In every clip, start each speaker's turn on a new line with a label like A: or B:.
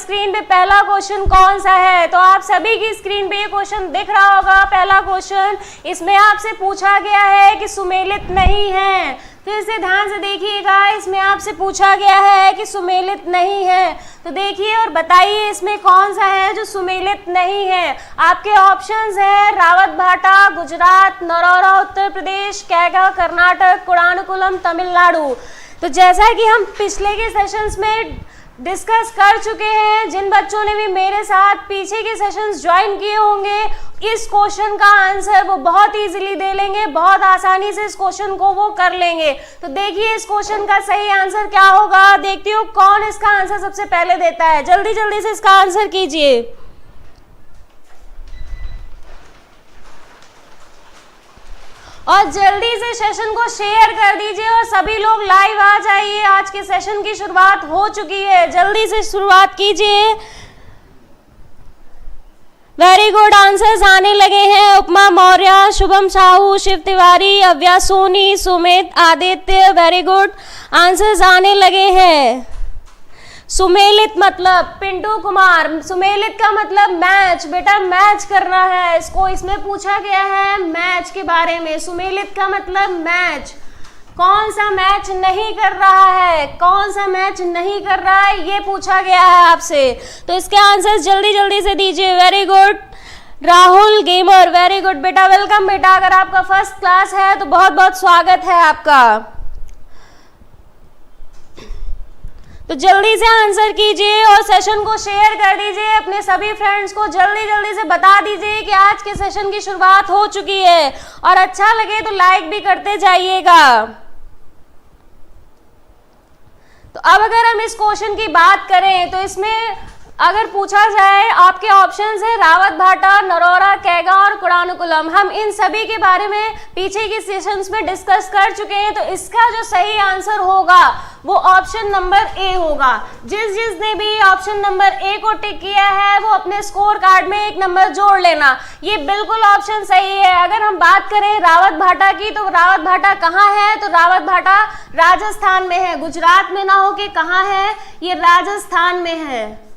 A: Screen पे पहला question कौन सा है? तो आप सभी की स्क्रीन पे ये क्वेश्चन दिख रहा होगा। पहला क्वेश्चन, इसमें आपसे पूछा गया है कि सुमेलित नहीं है। फिर से ध्यान से देखिएगा, इसमें आपसे पूछा गया है कि सुमेलित नहीं है। तो देखिए और बताइए इसमें कौन सा है जो सुमेलित नहीं है। आपके ऑप्शंस हैं रावत भाटा गुजरात, नरोरा उत्तर प्रदेश, कैगा कर्नाटक, कुडानुकुलम तमिलनाडु। तो जैसा कि हम पिछले के सेशंस में डिस्कस कर चुके हैं, जिन बच्चों ने भी मेरे साथ पीछे के सेशंस ज्वाइन किए होंगे, इस क्वेश्चन का आंसर वो बहुत इजीली दे लेंगे, बहुत आसानी से इस क्वेश्चन को वो कर लेंगे। तो देखिए इस क्वेश्चन का सही आंसर क्या होगा, देखती हूँ कौन इसका आंसर सबसे पहले देता है। जल्दी जल्दी से इसका आंसर कीजिए। और जल्दी से सेशन को शेयर कर दीजिए और सभी लोग लाइव आ जाइए। आज के सेशन की शुरुआत हो चुकी है, जल्दी से शुरुआत कीजिए। वेरी गुड, आंसर्स आने लगे हैं। Upma Maurya, Shubham Sahu, Shiv Tiwari, Avya Soni, Sumit, Aditya, very good, answers आने लगे हैं। सुमेलित मतलब पिंटू कुमार, सुमेलित का मतलब मैच, बेटा मैच करना है इसको, इसमें पूछा गया है मैच के बारे में। सुमेलित का मतलब मैच, कौन सा मैच नहीं कर रहा है, कौन सा मैच नहीं कर रहा है, ये पूछा गया है आपसे। तो इसके आंसर्स जल्दी जल्दी से दीजिए। Very good Rahul gamer, very good बेटा, वेलकम बेटा। अगर आपका फर्स्ट क्लास है तो बहुत बहुत स्वागत है आपका। तो जल्दी से आंसर कीजिए और सेशन को शेयर कर दीजिए अपने सभी फ्रेंड्स को। जल्दी जल्दी से बता दीजिए कि आज के सेशन की शुरुआत हो चुकी है, और अच्छा लगे तो लाइक भी करते जाइएगा। तो अब अगर हम इस क्वेश्चन की बात करें तो इसमें अगर पूछा जाए, आपके ऑप्शंस है रावत भाटा, नरोरा, कैगा और कुडानुकुलम। हम इन सभी के बारे में पीछे के सेशंस में डिस्कस कर चुके हैं। तो इसका जो सही आंसर होगा वो ऑप्शन नंबर ए होगा। जिसने भी ऑप्शन नंबर ए को टिक किया है वो अपने स्कोर कार्ड में एक नंबर जोड़ लेना, ये बिल्कुल ऑप्शन सही है। अगर हम बात करें रावत भाटा की, तो रावत भाटा कहाँ है? तो रावत भाटा राजस्थान में है, गुजरात में ना हो के कहाँ है, ये राजस्थान में है।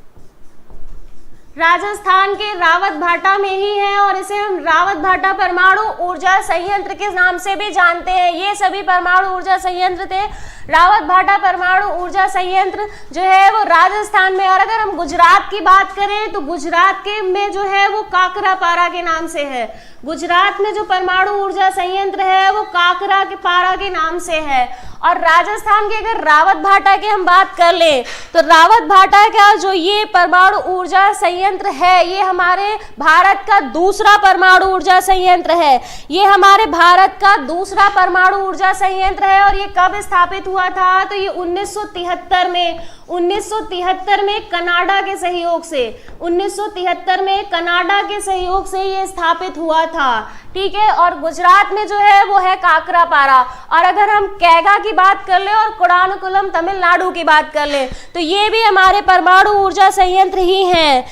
A: राजस्थान के रावत भाटा में ही है, और इसे हम रावत भाटा परमाणु ऊर्जा संयंत्र के नाम से भी जानते हैं। ये सभी परमाणु ऊर्जा संयंत्र थे। रावत भाटा परमाणु ऊर्जा संयंत्र जो है वो राजस्थान में। और अगर हम गुजरात की बात करें तो गुजरात के में जो है वो काकरापारा के नाम से है। गुजरात में जो परमाणु ऊर्जा संयंत्र है वो काकरापारा के नाम से है। और राजस्थान के अगर रावत भाटा की हम बात कर लें तो रावत भाटा का जो ये परमाणु ऊर्जा संयंत्र है, ये हमारे भारत का दूसरा परमाणु ऊर्जा संयंत्र है। ये हमारे भारत का दूसरा परमाणु ऊर्जा संयंत्र है। और ये कब स्थापित हुआ था? तो ये 1973 में कनाडा के सहयोग से, 1973 में कनाडा के सहयोग से ये स्थापित हुआ था। ठीक है, और गुजरात में जो है वो है काकरापारा। और अगर हम कैगा की बात कर ले और कुडानुकुलम तमिलनाडु की बात कर ले तो ये भी हमारे परमाणु ऊर्जा संयंत्र ही हैं।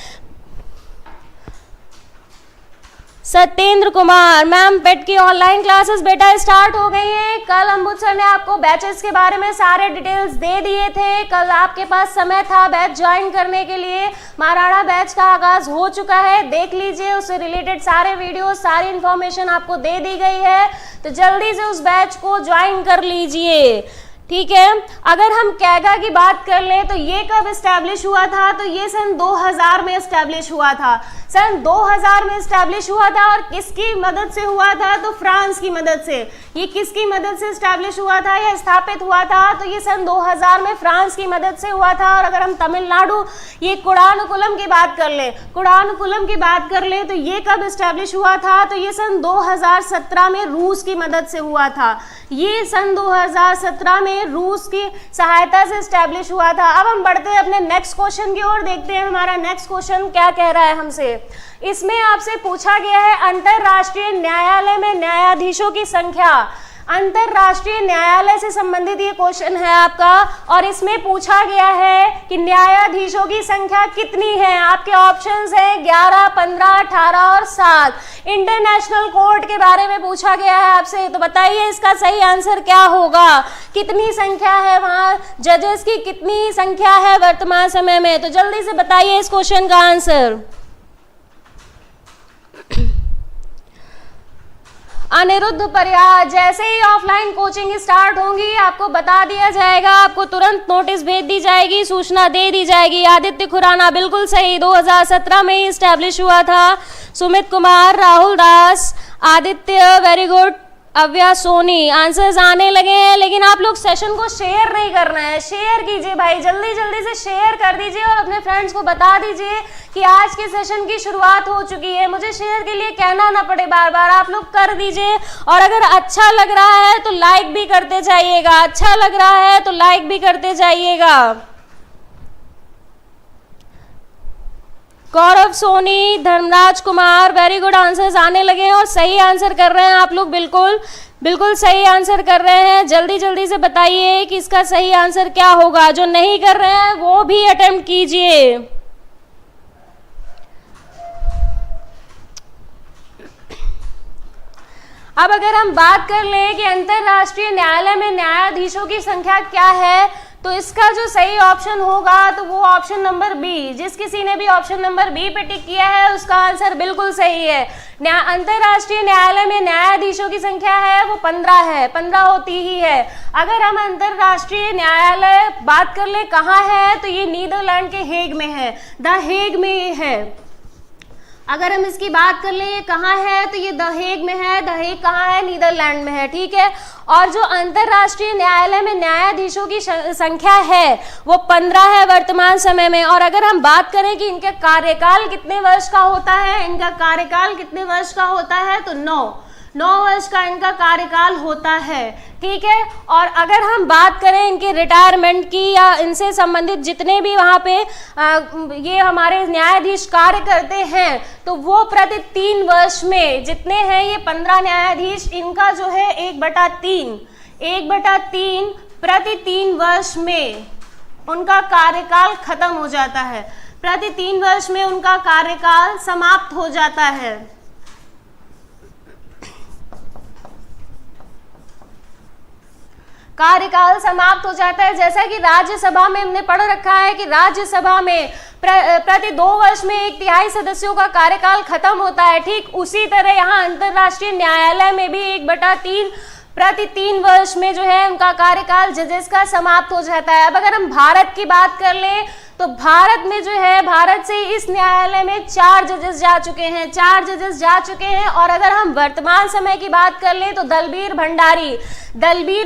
A: सत्येंद्र कुमार, मैम पेट की ऑनलाइन क्लासेस बेटा स्टार्ट हो गई हैं। कल अम्बुज सर ने आपको बैचेस के बारे में सारे डिटेल्स दे दिए थे। कल आपके पास समय था बैच ज्वाइन करने के लिए। महाराणा बैच का आगाज हो चुका है, देख लीजिए, उससे रिलेटेड सारे वीडियो, सारी इन्फॉर्मेशन आपको दे दी गई है। तो जल्दी से उस बैच को ज्वाइन कर लीजिए। ठीक है, अगर हम कैगा की बात कर लें तो ये कब एस्टैब्लिश हुआ था? तो ये सन 2000 में एस्टैब्लिश हुआ था। सन 2000 में एस्टैब्लिश हुआ था। और किसकी मदद से हुआ था? तो फ्रांस की मदद से। ये किसकी मदद से एस्टैब्लिश हुआ था या स्थापित हुआ था? तो ये सन 2000 में फ्रांस की मदद से हुआ था। और अगर हम तमिलनाडु, ये कुडानुकुलम की बात कर ले, कुडानुकुलम की बात कर ले तो ये कब एस्टैब्लिश हुआ था? तो ये सन 2017 में रूस की मदद से हुआ था। ये सन 2017 में रूस की सहायता से एस्टैब्लिश हुआ था। अब हम बढ़ते हैं अपने नेक्स्ट क्वेश्चन की ओर, देखते हैं हमारा नेक्स्ट क्वेश्चन क्या कह रहा है हमसे। इसमें आपसे पूछा गया है अंतरराष्ट्रीय न्यायालय में न्यायाधीशों की संख्या। अंतरराष्ट्रीय न्यायालय से संबंधित ये क्वेश्चन है आपका, और इसमें पूछा गया है कि न्यायाधीशों की संख्या कितनी है। आपके ऑप्शंस हैं 11, 15, 18 और 7। इंटरनेशनल कोर्ट के बारे में पूछा गया है आपसे, तो बताइए इसका सही आंसर क्या होगा। कितनी संख्या है वहां जजेस की, कितनी संख्या है वर्तमान समय में, तो जल्दी से बताइए इस क्वेश्चन का आंसर। अनिरुद्ध प्रयास, जैसे ही ऑफलाइन कोचिंग स्टार्ट होंगी आपको बता दिया जाएगा, आपको तुरंत नोटिस भेज दी जाएगी, सूचना दे दी जाएगी। आदित्य खुराना बिल्कुल सही, 2017 में ही इस्टेब्लिश हुआ था। सुमित कुमार, राहुल दास, Aditya very good. अव्या Soni, answers आने लगे हैं, लेकिन आप लोग सेशन को शेयर नहीं करना है। शेयर कीजिए भाई, जल्दी जल्दी से शेयर कर दीजिए और अपने फ्रेंड्स को बता दीजिए कि आज के सेशन की शुरुआत हो चुकी है। मुझे शेयर के लिए कहना ना पड़े बार बार, आप लोग कर दीजिए। और अगर अच्छा लग रहा है तो लाइक भी करते जाइएगा, अच्छा लग रहा है तो लाइक भी करते जाइएगा। Gaurav Soni, Dharmraj Kumar, very good, answers आने लगे हैं और सही आंसर कर रहे हैं आप लोग, बिल्कुल बिल्कुल सही आंसर कर रहे हैं। जल्दी जल्दी से बताइए कि इसका सही आंसर क्या होगा। जो नहीं कर रहे हैं वो भी अटेम्प्ट कीजिए। अब अगर हम बात कर लें कि अंतरराष्ट्रीय न्यायालय में न्यायाधीशों की संख्या क्या है, तो इसका जो सही ऑप्शन होगा तो वो ऑप्शन नंबर बी। जिस किसी ने भी ऑप्शन नंबर बी पे टिक किया है उसका आंसर बिल्कुल सही है। अंतरराष्ट्रीय न्यायालय में न्यायाधीशों की संख्या है वो 15 है, 15 होती ही है। अगर हम अंतरराष्ट्रीय न्यायालय बात कर ले कहाँ है, तो ये नीदरलैंड के हेग में है, द हेग में ये है। अगर हम इसकी बात कर ले ये कहाँ है, तो ये द हेग में है। द हेग कहाँ है? नीदरलैंड में है, ठीक है। और जो अंतरराष्ट्रीय न्यायालय में न्यायाधीशों की संख्या है वो 15 है वर्तमान समय में। और अगर हम बात करें कि इनका कार्यकाल कितने वर्ष का होता है, इनका कार्यकाल कितने वर्ष का होता है, तो 9 वर्ष का इनका कार्यकाल होता है, ठीक है। और अगर हम बात करें इनके रिटायरमेंट की या इनसे संबंधित जितने भी वहाँ पे ये हमारे न्यायाधीश कार्य करते हैं, तो वो प्रति 3 वर्ष में जितने हैं ये 15 न्यायाधीश, इनका जो है 1/3 प्रति 3 वर्ष में उनका कार्यकाल खत्म हो जाता है। प्रति 3 वर्ष में उनका कार्यकाल समाप्त हो जाता है। कार्यकाल समाप्त हो जाता है। जैसा कि राज्यसभा में हमने पढ़ रखा है कि राज्यसभा में प्रति 2 वर्ष में 1/3 सदस्यों का कार्यकाल खत्म होता है, ठीक उसी तरह यहाँ अंतरराष्ट्रीय न्यायालय में भी 1/3 प्रति 3 वर्ष में जो है उनका कार्यकाल जजेस का समाप्त हो जाता है। अब अगर हम भारत की बात कर लें तो भारत में जो है, भारत से इस न्यायालय में 4 जजेस जा चुके हैं, 4 जजेस जा चुके हैं। और अगर हम वर्तमान समय की बात कर लें तो दलबीर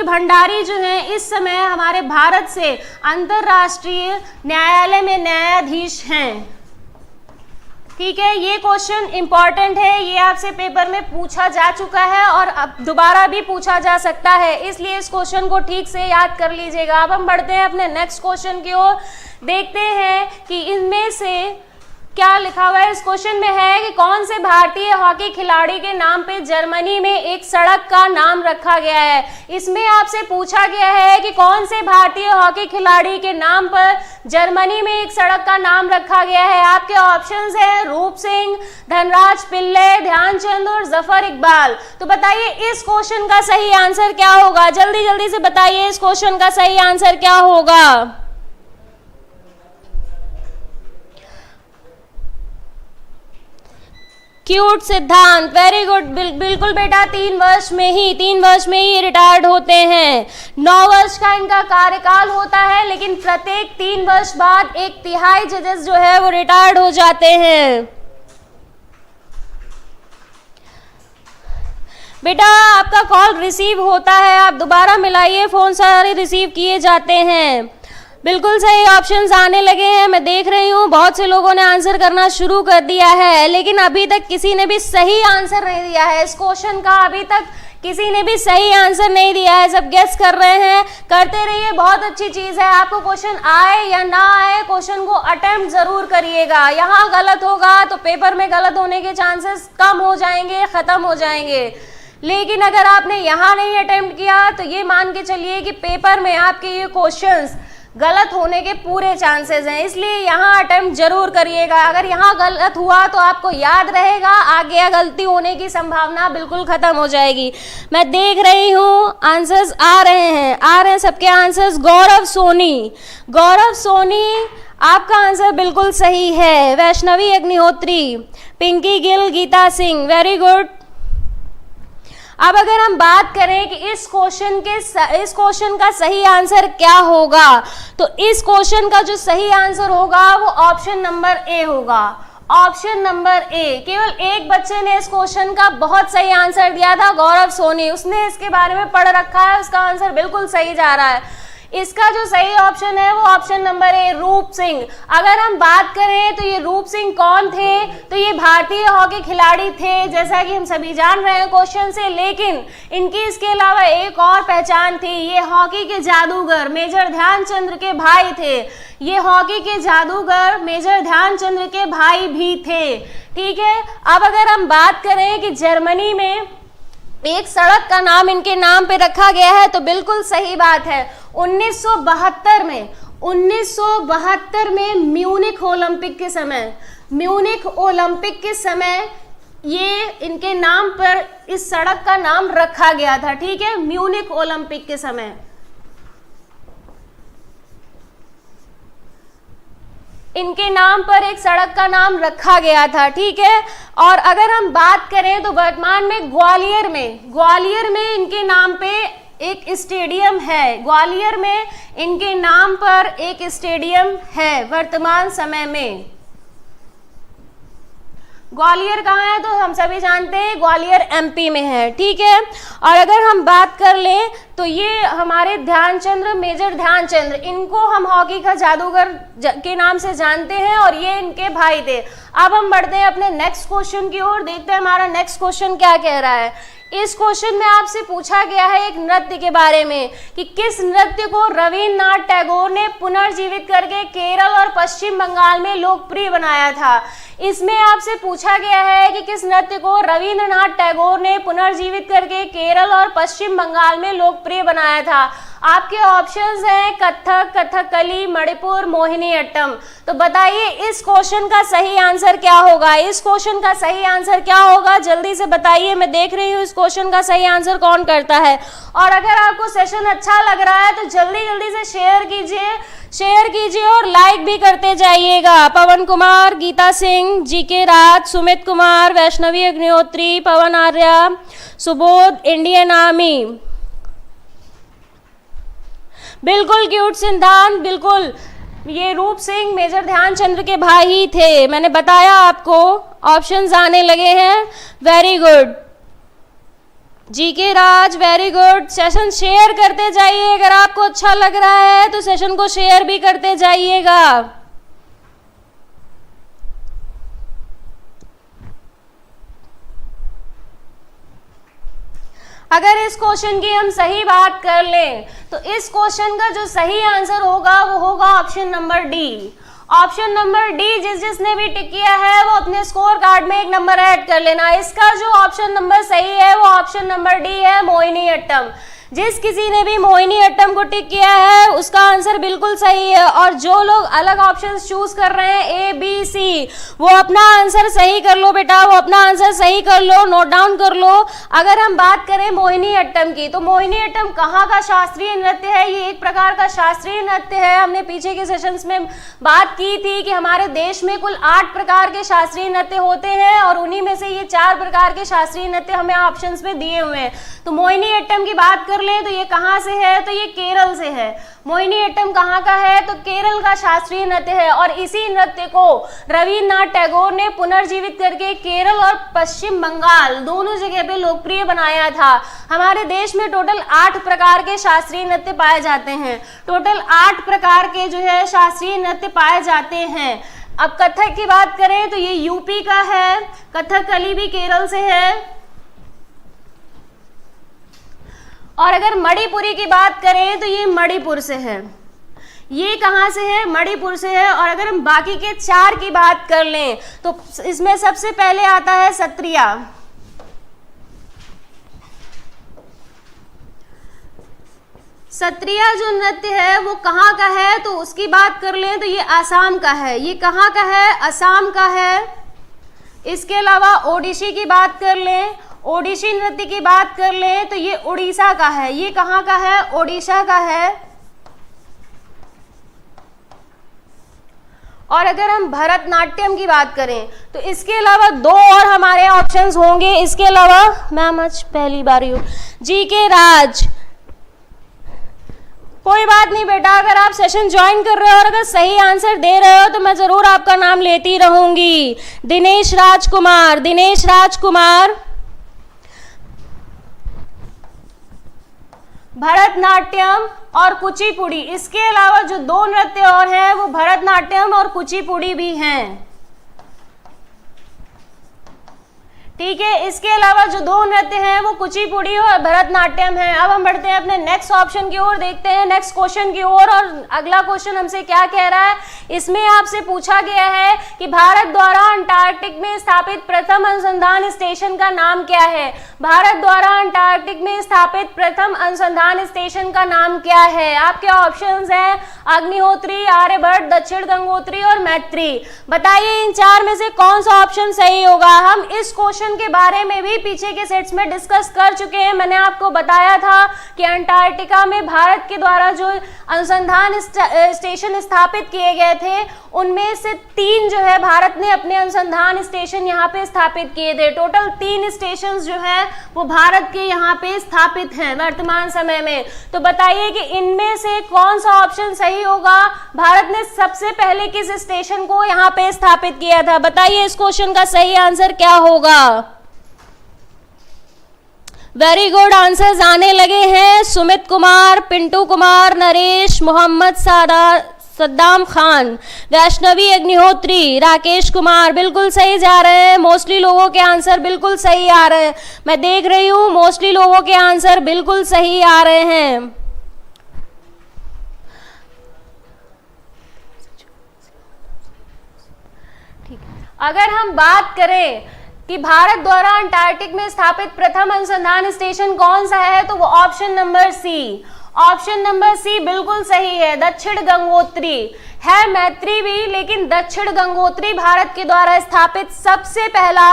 A: भंडारी जो हैं इस समय हमारे भारत से अंतरराष्ट्रीय न्यायालय में न्यायाधीश हैं, ठीक है। ये क्वेश्चन इंपॉर्टेंट है, ये आपसे पेपर में पूछा जा चुका है और अब दोबारा भी पूछा जा सकता है, इसलिए इस क्वेश्चन को ठीक से याद कर लीजिएगा। अब हम बढ़ते हैं अपने नेक्स्ट क्वेश्चन की ओर। देखते हैं कि इनमें से क्या लिखा हुआ है। इस क्वेश्चन में है कि कौन से भारतीय हॉकी खिलाड़ी के नाम पे जर्मनी में एक सड़क का नाम रखा गया है। इसमें आपसे पूछा गया है कि कौन से भारतीय हॉकी खिलाड़ी के नाम पर जर्मनी में एक सड़क का नाम रखा गया है। आपके ऑप्शंस है रूप सिंह, धनराज पिल्ले, ध्यानचंद और जफर इकबाल। तो बताइए इस क्वेश्चन का सही आंसर क्या होगा। जल्दी जल्दी से बताइए इस क्वेश्चन का सही आंसर क्या होगा। क्यूट सिद्धांत, वेरी गुड, बिल्कुल बेटा, 3 वर्ष में ही रिटायर्ड होते हैं। 9 वर्ष का इनका कार्यकाल होता है, लेकिन प्रत्येक 3 वर्ष बाद 1/3 जजेस जो है वो रिटायर्ड हो जाते हैं। बेटा आपका कॉल रिसीव होता है, आप दोबारा मिलाइए, फोन सारे रिसीव किए जाते हैं। बिल्कुल सही ऑप्शंस आने लगे हैं, मैं देख रही हूँ बहुत से लोगों ने आंसर करना शुरू कर दिया है, लेकिन अभी तक किसी ने भी सही आंसर नहीं दिया है। इस क्वेश्चन का अभी तक किसी ने भी सही आंसर नहीं दिया है, सब गेस कर रहे हैं। करते रहिए, बहुत अच्छी चीज़ है। आपको क्वेश्चन आए या ना आए, क्वेश्चन को अटेम्प्ट जरूर करिएगा। यहाँ गलत होगा तो पेपर में गलत होने के चांसेस कम हो जाएंगे, खत्म हो जाएंगे, लेकिन अगर आपने यहाँ नहीं अटेम्प्ट किया तो ये मान के चलिए कि पेपर में आपके ये क्वेश्चंस गलत होने के पूरे चांसेस हैं, इसलिए यहाँ अटेम्प्ट जरूर करिएगा। अगर यहाँ गलत हुआ तो आपको याद रहेगा, आगे गलती होने की संभावना बिल्कुल खत्म हो जाएगी। मैं देख रही हूँ आंसर्स आ रहे हैं सबके आंसर्स। गौरव सोनी आपका आंसर बिल्कुल सही है। Vaishnavi Agnihotri, Pinky Gill, Geeta Singh, very good. अब अगर हम बात करें कि इस क्वेश्चन का सही आंसर क्या होगा, तो इस क्वेश्चन का जो सही आंसर होगा वो ऑप्शन नंबर ए होगा। Option number A. केवल एक बच्चे ने इस क्वेश्चन का बहुत सही आंसर दिया था, गौरव सोनी। उसने इसके बारे में पढ़ रखा है, उसका आंसर बिल्कुल सही जा रहा है। इसका जो सही ऑप्शन है वो ऑप्शन नंबर ए, रूप सिंह। अगर हम बात करें तो ये रूप सिंह कौन थे, तो ये भारतीय हॉकी खिलाड़ी थे, जैसा कि हम सभी जान रहे हैं क्वेश्चन से। लेकिन इनकी इसके अलावा एक और पहचान थी, ये हॉकी के जादूगर मेजर ध्यानचंद के भाई थे। ये हॉकी के जादूगर मेजर ध्यानचंद के भाई भी थे, ठीक है। अब अगर हम बात करें कि जर्मनी में एक सड़क का नाम इनके नाम पे रखा गया है, तो बिल्कुल सही बात है। 1972 में म्यूनिख ओलंपिक के समय ये इनके नाम पर इस सड़क का नाम रखा गया था, ठीक है। म्यूनिख ओलंपिक के समय इनके नाम पर एक सड़क का नाम रखा गया था, ठीक है। और अगर हम बात करें तो वर्तमान में ग्वालियर में इनके नाम पे एक स्टेडियम है। ग्वालियर में इनके नाम पर एक स्टेडियम है वर्तमान समय में। ग्वालियर कहाँ है तो हम सभी जानते हैं, ग्वालियर एमपी में है, ठीक है। और अगर हम बात कर लें तो ये हमारे मेजर ध्यानचंद, इनको हम हॉकी का जादूगर के नाम से जानते हैं और ये इनके भाई थे। अब हम बढ़ते हैं अपने नेक्स्ट क्वेश्चन की ओर, देखते हैं हमारा नेक्स्ट क्वेश्चन क्या कह रहा है। इस क्वेश्चन में आपसे पूछा गया है एक नृत्य के बारे में कि किस नृत्य को रविन्द्रनाथ टैगोर ने पुनर्जीवित करके केरल और पश्चिम बंगाल में लोकप्रिय बनाया था। इसमें आपसे पूछा गया है कि किस नृत्य को रविन्द्रनाथ टैगोर ने पुनर्जीवित करके केरल और पश्चिम बंगाल में लोकप्रिय बनाया था। आपके ऑप्शंस हैं कथक, कथकली, मणिपुर, मोहिनीअट्टम। तो बताइए इस क्वेश्चन का सही आंसर क्या होगा, जल्दी से बताइए। मैं देख रही हूँ इस क्वेश्चन का सही आंसर कौन करता है। और अगर आपको सेशन अच्छा लग रहा है तो जल्दी से शेयर कीजिए और लाइक भी करते जाइएगा। पवन कुमार, गीता सिंह, जीके राज, सुमित कुमार, वैष्णवी अग्निहोत्री, पवन आर्या, सुबोध, इंडियन आर्मी, बिल्कुल क्यूट सिद्धांत, बिल्कुल। ये रूप सिंह मेजर ध्यानचंद के भाई ही थे, मैंने बताया आपको। ऑप्शंस आने लगे हैं, वेरी गुड। जीके राज, वेरी गुड। सेशन शेयर करते जाइए, अगर आपको अच्छा लग रहा है तो सेशन को शेयर भी करते जाइएगा। अगर इस क्वेश्चन की हम सही बात कर लें तो इस क्वेश्चन का जो सही आंसर होगा वो होगा option number D. Option number D, जिसने भी टिक किया है वो अपने स्कोर कार्ड में एक नंबर ऐड कर लेना। इसका जो ऑप्शन नंबर सही है वो ऑप्शन नंबर डी है, मोहिनीअट्टम। जिस किसी ने भी मोहिनीअट्टम को टिक किया है उसका आंसर बिल्कुल सही है। और जो लोग अलग ऑप्शंस चूज कर रहे हैं ए बी सी, वो अपना आंसर सही कर लो बेटा, वो अपना आंसर सही कर लो, नोट डाउन कर लो। अगर हम बात करें मोहिनीअट्टम की, तो मोहिनीअट्टम कहाँ का शास्त्रीय नृत्य है? ये एक प्रकार का शास्त्रीय नृत्य है। हमने पीछे के सेशंस में बात की थी कि हमारे देश में कुल 8 प्रकार के शास्त्रीय नृत्य होते हैं और उन्हीं में से ये 4 प्रकार के शास्त्रीय नृत्य हमें ऑप्शंस में दिए हुए हैं। तो मोहिनीअट्टम की बात कर ले तो ये कहाँ से है? तो ये केरल से है। मोहिनीअट्टम कहाँ का है? तो केरल का शास्त्रीय नृत्य है। और इसी नृत्य को रविन्द्रनाथ टैगोर ने पुनर्जीवित करके केरल और पश्चिम बंगाल दोनों जगह पे लोकप्रिय बनाया था। हमारे देश में टोटल 8 प्रकार के शास्त्रीय नृत्य पाए जाते हैं। टोटल 8 प्रकार के जो है शास्त्रीय नृत्य पाए जाते हैं। अब कथक की बात करें तो ये यूपी का है, कथकली भी केरल से है। और अगर मणिपुरी की बात करें तो ये मणिपुर से है। ये कहाँ से है? मणिपुर से है। और अगर हम बाकी के 4 की बात कर लें तो इसमें सबसे पहले आता है सत्रिया। सत्रिया जो नृत्य है वो कहाँ का है, तो उसकी बात कर लें तो ये आसाम का है। ये कहाँ का है, असम का है। इसके अलावा ओडिसी की बात कर लें, ओडिसी नृत्य की बात कर लें तो ये उड़ीसा का है। ये कहाँ का है, ओडिशा का है। और अगर हम भरतनाट्यम की बात करें तो इसके अलावा दो और हमारे ऑप्शंस होंगे। इसके अलावा मैम आज पहली बार हूँ, जीके राज। कोई बात नहीं बेटा, अगर आप सेशन ज्वाइन कर रहे हो और अगर सही आंसर दे रहे हो तो मैं जरूर आपका नाम लेती रहूंगी। दिनेश राजकुमार, दिनेश राजकुमार। भरतनाट्यम और कुचिपुड़ी, इसके अलावा जो दो नृत्य और हैं वो भरतनाट्यम और कुचिपुड़ी भी हैं। ठीक है, इसके अलावा जो दो नृत्य हैं वो कुचिपुड़ी और भरतनाट्यम है। अब हम बढ़ते हैं अपने नेक्स्ट ऑप्शन की ओर, देखते हैं नेक्स्ट क्वेश्चन की ओर। और अगला क्वेश्चन हमसे क्या कह रहा है, इसमें आपसे पूछा गया है कि भारत द्वारा अंटार्कटिक में स्थापित प्रथम अनुसंधान स्टेशन का नाम क्या है। भारत द्वारा अंटार्कटिक में स्थापित प्रथम अनुसंधान स्टेशन का नाम क्या है। आपके ऑप्शंस हैं अग्निहोत्री, आर्यभट्ट, दक्षिण गंगोत्री और मैत्री। बताइए इन चार में से कौन सा ऑप्शन सही होगा। हम इस क्वेश्चन के बारे में भी पीछे के सेट्स में डिस्कस कर चुके हैं। मैंने आपको बताया था कि अंटार्कटिका में भारत के द्वारा जो अनुसंधान स्टेशन स्थापित किए गए थे उनमें से 3 जो है भारत ने अपने अनुसंधान स्टेशन यहाँ पे स्थापित किए थे। टोटल 3 स्टेशन जो है वो भारत के यहाँ पे स्थापित हैं वर्तमान समय में। तो बताइए कि इनमें से कौन सा ऑप्शन सही होगा। भारत ने सबसे पहले किस स्टेशन को यहाँ पे स्थापित किया था। बताइए इस क्वेश्चन का सही आंसर क्या होगा। वेरी गुड, आंसर्स आने लगे हैं। सुमित कुमार, पिंटू कुमार, नरेश, मोहम्मद सद्दाम खान, वैष्णवी अग्निहोत्री, राकेश कुमार बिल्कुल सही जा रहे हैं। मोस्टली लोगों के आंसर बिल्कुल सही आ रहे हैं। मैं देख रही हूँ मोस्टली लोगों के आंसर बिल्कुल सही आ रहे हैं। ठीक है, अगर हम बात करें कि भारत द्वारा अंटार्कटिक में स्थापित प्रथम अनुसंधान स्टेशन कौन सा है तो वो option number C, option number C बिल्कुल सही है। दक्षिण गंगोत्री है, मैत्री भी, लेकिन दक्षिण गंगोत्री भारत के द्वारा स्थापित सबसे पहला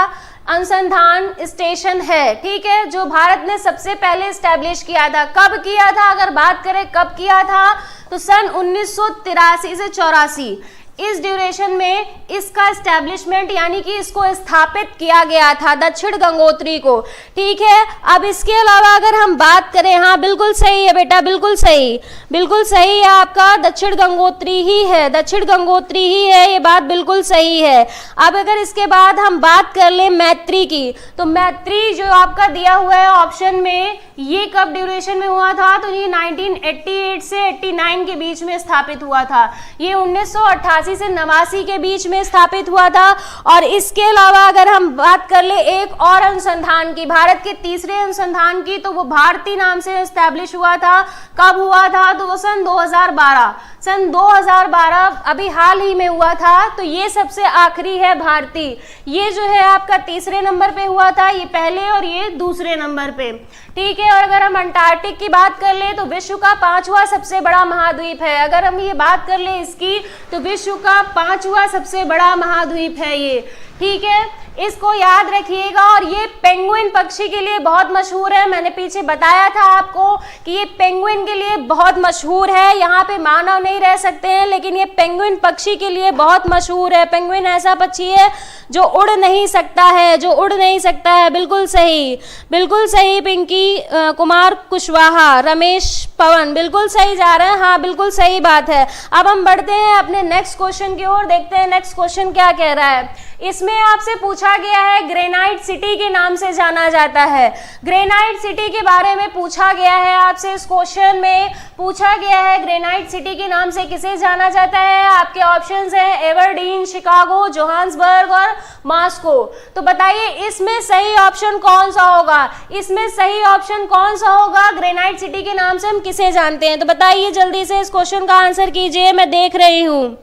A: अनुसंधान स्टेशन है। ठीक है, जो भारत ने सबसे पहले स्टैब्लिश किया था। कब किया था, अगर बात करें कब किया था तो सन 1983 से 84 इस ड्यूरेशन में इसका एस्टैब्लिशमेंट यानी कि इसको स्थापित किया गया था दक्षिण गंगोत्री को। ठीक है, अब इसके अलावा अगर हम बात करें, हाँ बिल्कुल सही है बेटा, बिल्कुल सही, बिल्कुल सही है आपका, दक्षिण गंगोत्री ही है, दक्षिण गंगोत्री ही है, ये बात बिल्कुल सही है। अब अगर इसके बाद हम बात कर लें मैत्री की, तो मैत्री जो आपका दिया हुआ है ऑप्शन में, ये कब ड्यूरेशन में हुआ था तो ये 1988 से 89 के बीच में स्थापित हुआ था। ये 1988 से 89 के बीच में स्थापित हुआ था। और इसके अलावा अगर हम बात कर ले एक और अनुसंधान की, भारत के तीसरे अनुसंधान की, तो वो भारती नाम से एस्टैब्लिश हुआ था। कब हुआ था तो वो सन 2012, सन 2012 अभी हाल ही में हुआ था। तो ये सबसे आखिरी है भारती, ये जो है आपका तीसरे नंबर पे हुआ था, ये पहले और ये दूसरे नंबर पे। ठीक है, और अगर हम अंटार्कटिक की बात कर ले तो विश्व का 5वां सबसे बड़ा महाद्वीप है। अगर हम ये बात कर ले इसकी तो विश्व का 5वां सबसे बड़ा महाद्वीप है ये। ठीक है, इसको याद रखिएगा। और ये पेंगुइन पक्षी के लिए बहुत मशहूर है। मैंने पीछे बताया था आपको कि ये पेंगुइन के लिए बहुत मशहूर है। यहाँ पे मानव नहीं रह सकते हैं, लेकिन ये पेंगुइन पक्षी के लिए बहुत मशहूर है। पेंगुइन ऐसा पक्षी है जो उड़ नहीं सकता है, जो उड़ नहीं सकता है। बिल्कुल सही, बिल्कुल सही पिंकी कुमार कुशवाहा, रमेश पवन बिल्कुल सही जा रहे हैं। हाँ बिल्कुल सही बात है। अब हम बढ़ते हैं अपने नेक्स्ट क्वेश्चन की ओर, देखते हैं नेक्स्ट क्वेश्चन क्या कह रहा है। इसमें आपसे पूछा गया है ग्रेनाइट सिटी के नाम से जाना जाता है। ग्रेनाइट सिटी के बारे में पूछा गया है आपसे, इस क्वेश्चन में पूछा गया है ग्रेनाइट सिटी के नाम से किसे जाना जाता है। आपके ऑप्शंस हैं एवरडीन, शिकागो, जोहान्सबर्ग और मॉस्को। तो बताइए इसमें सही ऑप्शन कौन सा होगा, इसमें सही ऑप्शन कौन सा होगा। ग्रेनाइट सिटी के नाम से हम किसे जानते हैं, तो बताइए जल्दी से इस क्वेश्चन का आंसर कीजिए, मैं देख रही हूँ।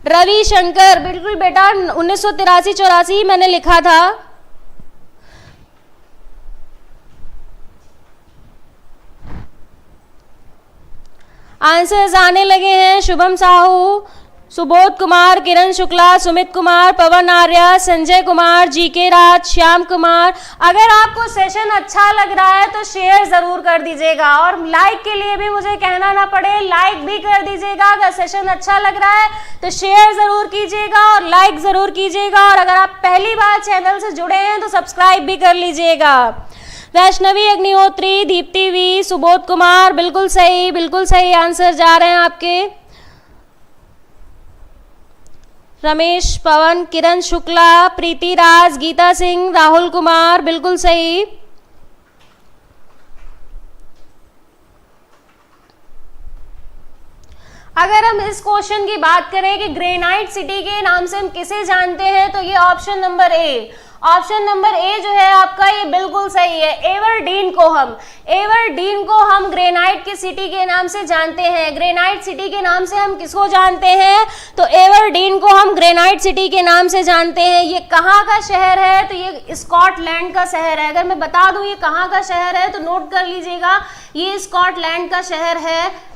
A: रविशंकर बिल्कुल बेटा, 1983-84 मैंने लिखा था। आंसर्स आने लगे हैं। शुभम साहू, सुबोध कुमार, किरण शुक्ला, सुमित कुमार, पवन आर्या, संजय कुमार, जीके राज, श्याम कुमार। अगर आपको सेशन अच्छा लग रहा है तो शेयर जरूर कर दीजिएगा और लाइक के लिए भी मुझे कहना ना पड़े, लाइक भी कर दीजिएगा। अगर सेशन अच्छा लग रहा है तो शेयर जरूर कीजिएगा और लाइक जरूर कीजिएगा। और अगर आप पहली बार चैनल से जुड़े हैं तो सब्सक्राइब भी कर लीजिएगा। वैष्णवी अग्निहोत्री, दीप्ति वी, सुबोध कुमार, बिल्कुल सही आंसर जा रहे हैं आपके। रमेश, पवन, किरण शुक्ला, प्रीति राज, गीता सिंह, राहुल कुमार, बिल्कुल सही। अगर हम इस क्वेश्चन की बात करें कि ग्रेनाइट सिटी के नाम से हम किसे जानते हैं तो ये ऑप्शन नंबर ए जो है आपका, ये बिल्कुल सही है। एवरडीन को हम ग्रेनाइट की सिटी के नाम से जानते हैं। ग्रेनाइट सिटी के नाम से हम किसको जानते हैं तो एवरडीन को हम ग्रेनाइट सिटी के नाम से जानते हैं। ये कहाँ का शहर है तो ये स्कॉटलैंड का शहर है। अगर मैं बता दूं ये कहाँ का शहर है तो नोट कर लीजिएगा, ये स्कॉटलैंड का शहर है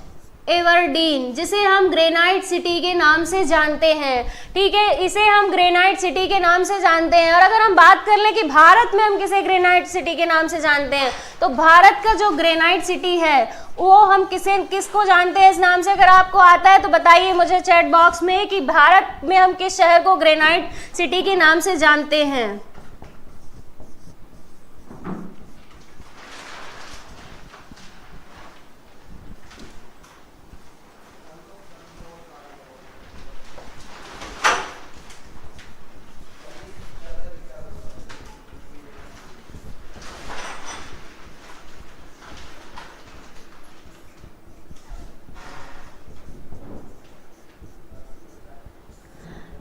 A: एवरडीन, जिसे हम ग्रेनाइट सिटी के नाम से जानते हैं। ठीक है, इसे हम ग्रेनाइट सिटी के नाम से जानते हैं। और अगर हम बात कर लें कि भारत में हम किसे ग्रेनाइट सिटी के नाम से जानते हैं तो भारत का जो ग्रेनाइट सिटी है वो हम किसको जानते हैं इस नाम से। अगर आपको आता है तो बताइए मुझे चैट बॉक्स में कि भारत में हम किस शहर को ग्रेनाइट सिटी के नाम से जानते हैं।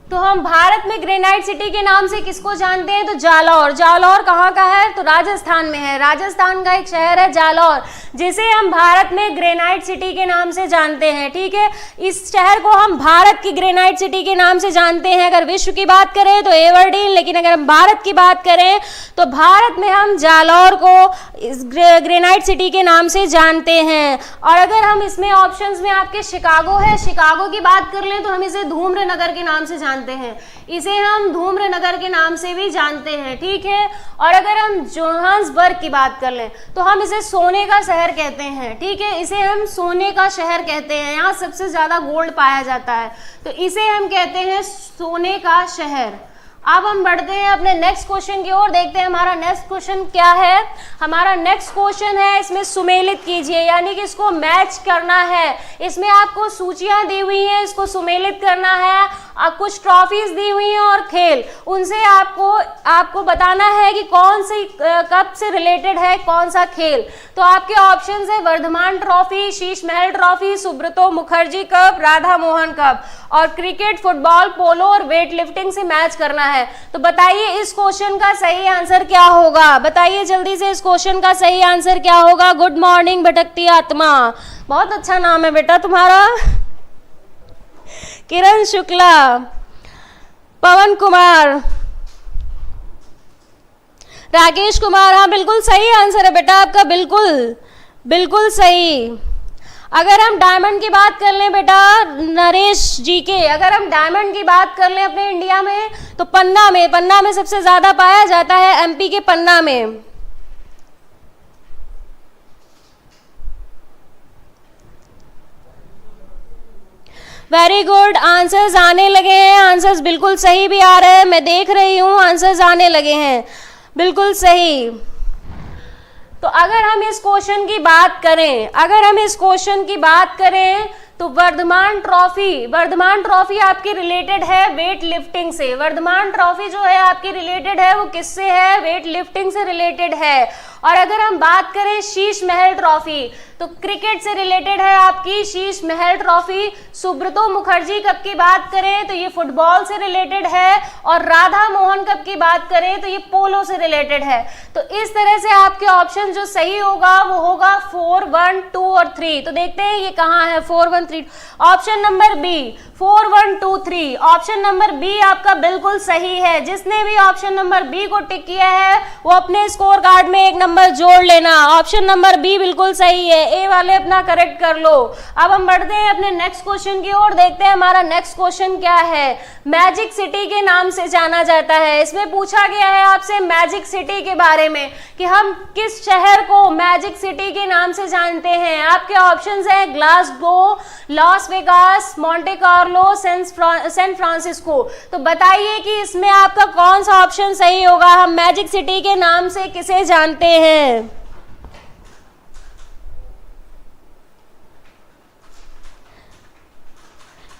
A: तो हम भारत में ग्रेनाइट सिटी के नाम से किसको जानते हैं तो जालौर कहाँ का है तो राजस्थान में है। राजस्थान का एक शहर है जालौर, जिसे हम भारत में ग्रेनाइट सिटी के नाम से जानते हैं। ठीक है, इस शहर को हम भारत की ग्रेनाइट सिटी के नाम से जानते हैं। अगर विश्व की बात करें तो एवरडीन, लेकिन अगर हम भारत की बात करें तो भारत में हम जालौर को ग्रेनाइट सिटी के नाम से जानते हैं। और अगर हम इसमें ऑप्शंस में आपके शिकागो है, शिकागो की बात कर लें तो हम इसे धूम्र नगर के नाम से जानते हैं। इसे हम धूम्र नगर के नाम से भी जानते हैं। ठीक है, और अगर हम जोहान्सबर्ग की बात कर लें तो हम इसे सोने का शहर कहते हैं। ठीक है, इसे हम सोने का शहर कहते हैं। यहाँ सबसे ज्यादा गोल्ड पाया जाता है तो इसे हम कहते हैं सोने का शहर। अब हम बढ़ते हैं अपने नेक्स्ट क्वेश्चन की ओर, देखते हैं हमारा नेक्स्ट क्वेश्चन क्या है। हमारा नेक्स्ट क्वेश्चन है, इसमें सुमेलित कीजिए, यानी कि इसको मैच करना है। इसमें आपको सूचियां दी हुई हैं, इसको सुमेलित करना है। कुछ ट्रॉफीज दी हुई हैं और खेल, उनसे आपको बताना है कि कौन सी कप से रिलेटेड है कौन सा खेल। तो आपके ऑप्शंस है Varthaman trophy, Sheesh Mahal trophy, Subroto Mukherjee cup, Radha Mohan cup. और क्रिकेट, फुटबॉल, पोलो और वेट लिफ्टिंग से मैच करना है। तो बताइए इस क्वेश्चन का सही आंसर क्या होगा, बताइए जल्दी से इस क्वेश्चन का सही आंसर क्या होगा। गुड मॉर्निंग भटकती आत्मा, बहुत अच्छा नाम है बेटा तुम्हारा। किरण शुक्ला, पवन कुमार, राकेश कुमार, हाँ बिल्कुल सही आंसर है बेटा आपका, बिल्कुल सही। अगर हम डायमंड की बात कर लें बेटा नरेश जी के, अगर हम डायमंड की बात कर लें अपने इंडिया में तो पन्ना में सबसे ज्यादा पाया जाता है, एमपी के पन्ना में। वेरी गुड, आंसर्स आने लगे हैं, आंसर्स बिल्कुल सही भी आ रहे हैं, मैं देख रही हूं आंसर्स आने लगे हैं, बिल्कुल सही। तो अगर हम इस क्वेश्चन की बात करें तो वर्धमान ट्रॉफी आपकी रिलेटेड है वेट लिफ्टिंग से। वर्धमान ट्रॉफी जो है आपकी रिलेटेड है वो किससे है, वेट लिफ्टिंग से रिलेटेड है। और अगर हम बात करें शीश महल ट्रॉफी तो क्रिकेट से रिलेटेड है आपकी शीश महल ट्रॉफी। सुब्रतो मुखर्जी कप की बात करें तो ये फुटबॉल से रिलेटेड है। और राधा मोहन कप की बात करें तो ये पोलो से रिलेटेड है। तो इस तरह से आपके ऑप्शन जो सही होगा वो होगा 4, 1, 2 और 3। तो देखते हैं ये कहाँ है 4, 1, 3। Option number B 4, 1, 2, 3, option number B आपका बिल्कुल सही है। जिसने भी ऑप्शन नंबर बी को टिक किया है वो अपने स्कोर कार्ड में 1 नंबर नंबर जोड़ लेना। ऑप्शन नंबर बी बिल्कुल सही है, ए वाले अपना करेक्ट कर लो। अब हम बढ़ते हैं अपने नेक्स्ट क्वेश्चन की ओर, देखते हैं हमारा नेक्स्ट क्वेश्चन क्या है। मैजिक सिटी के नाम से जाना जाता है, इसमें पूछा गया है आपसे मैजिक सिटी के बारे में कि हम किस शहर को मैजिक सिटी के नाम से जानते हैं। आपके ऑप्शंस हैं Glasgow, Las Vegas, Monte Carlo, San Francisco. तो बताइए कि इसमें आपका कौन सा ऑप्शन सही होगा। हम मैजिक सिटी के नाम से किसे जानते हैं?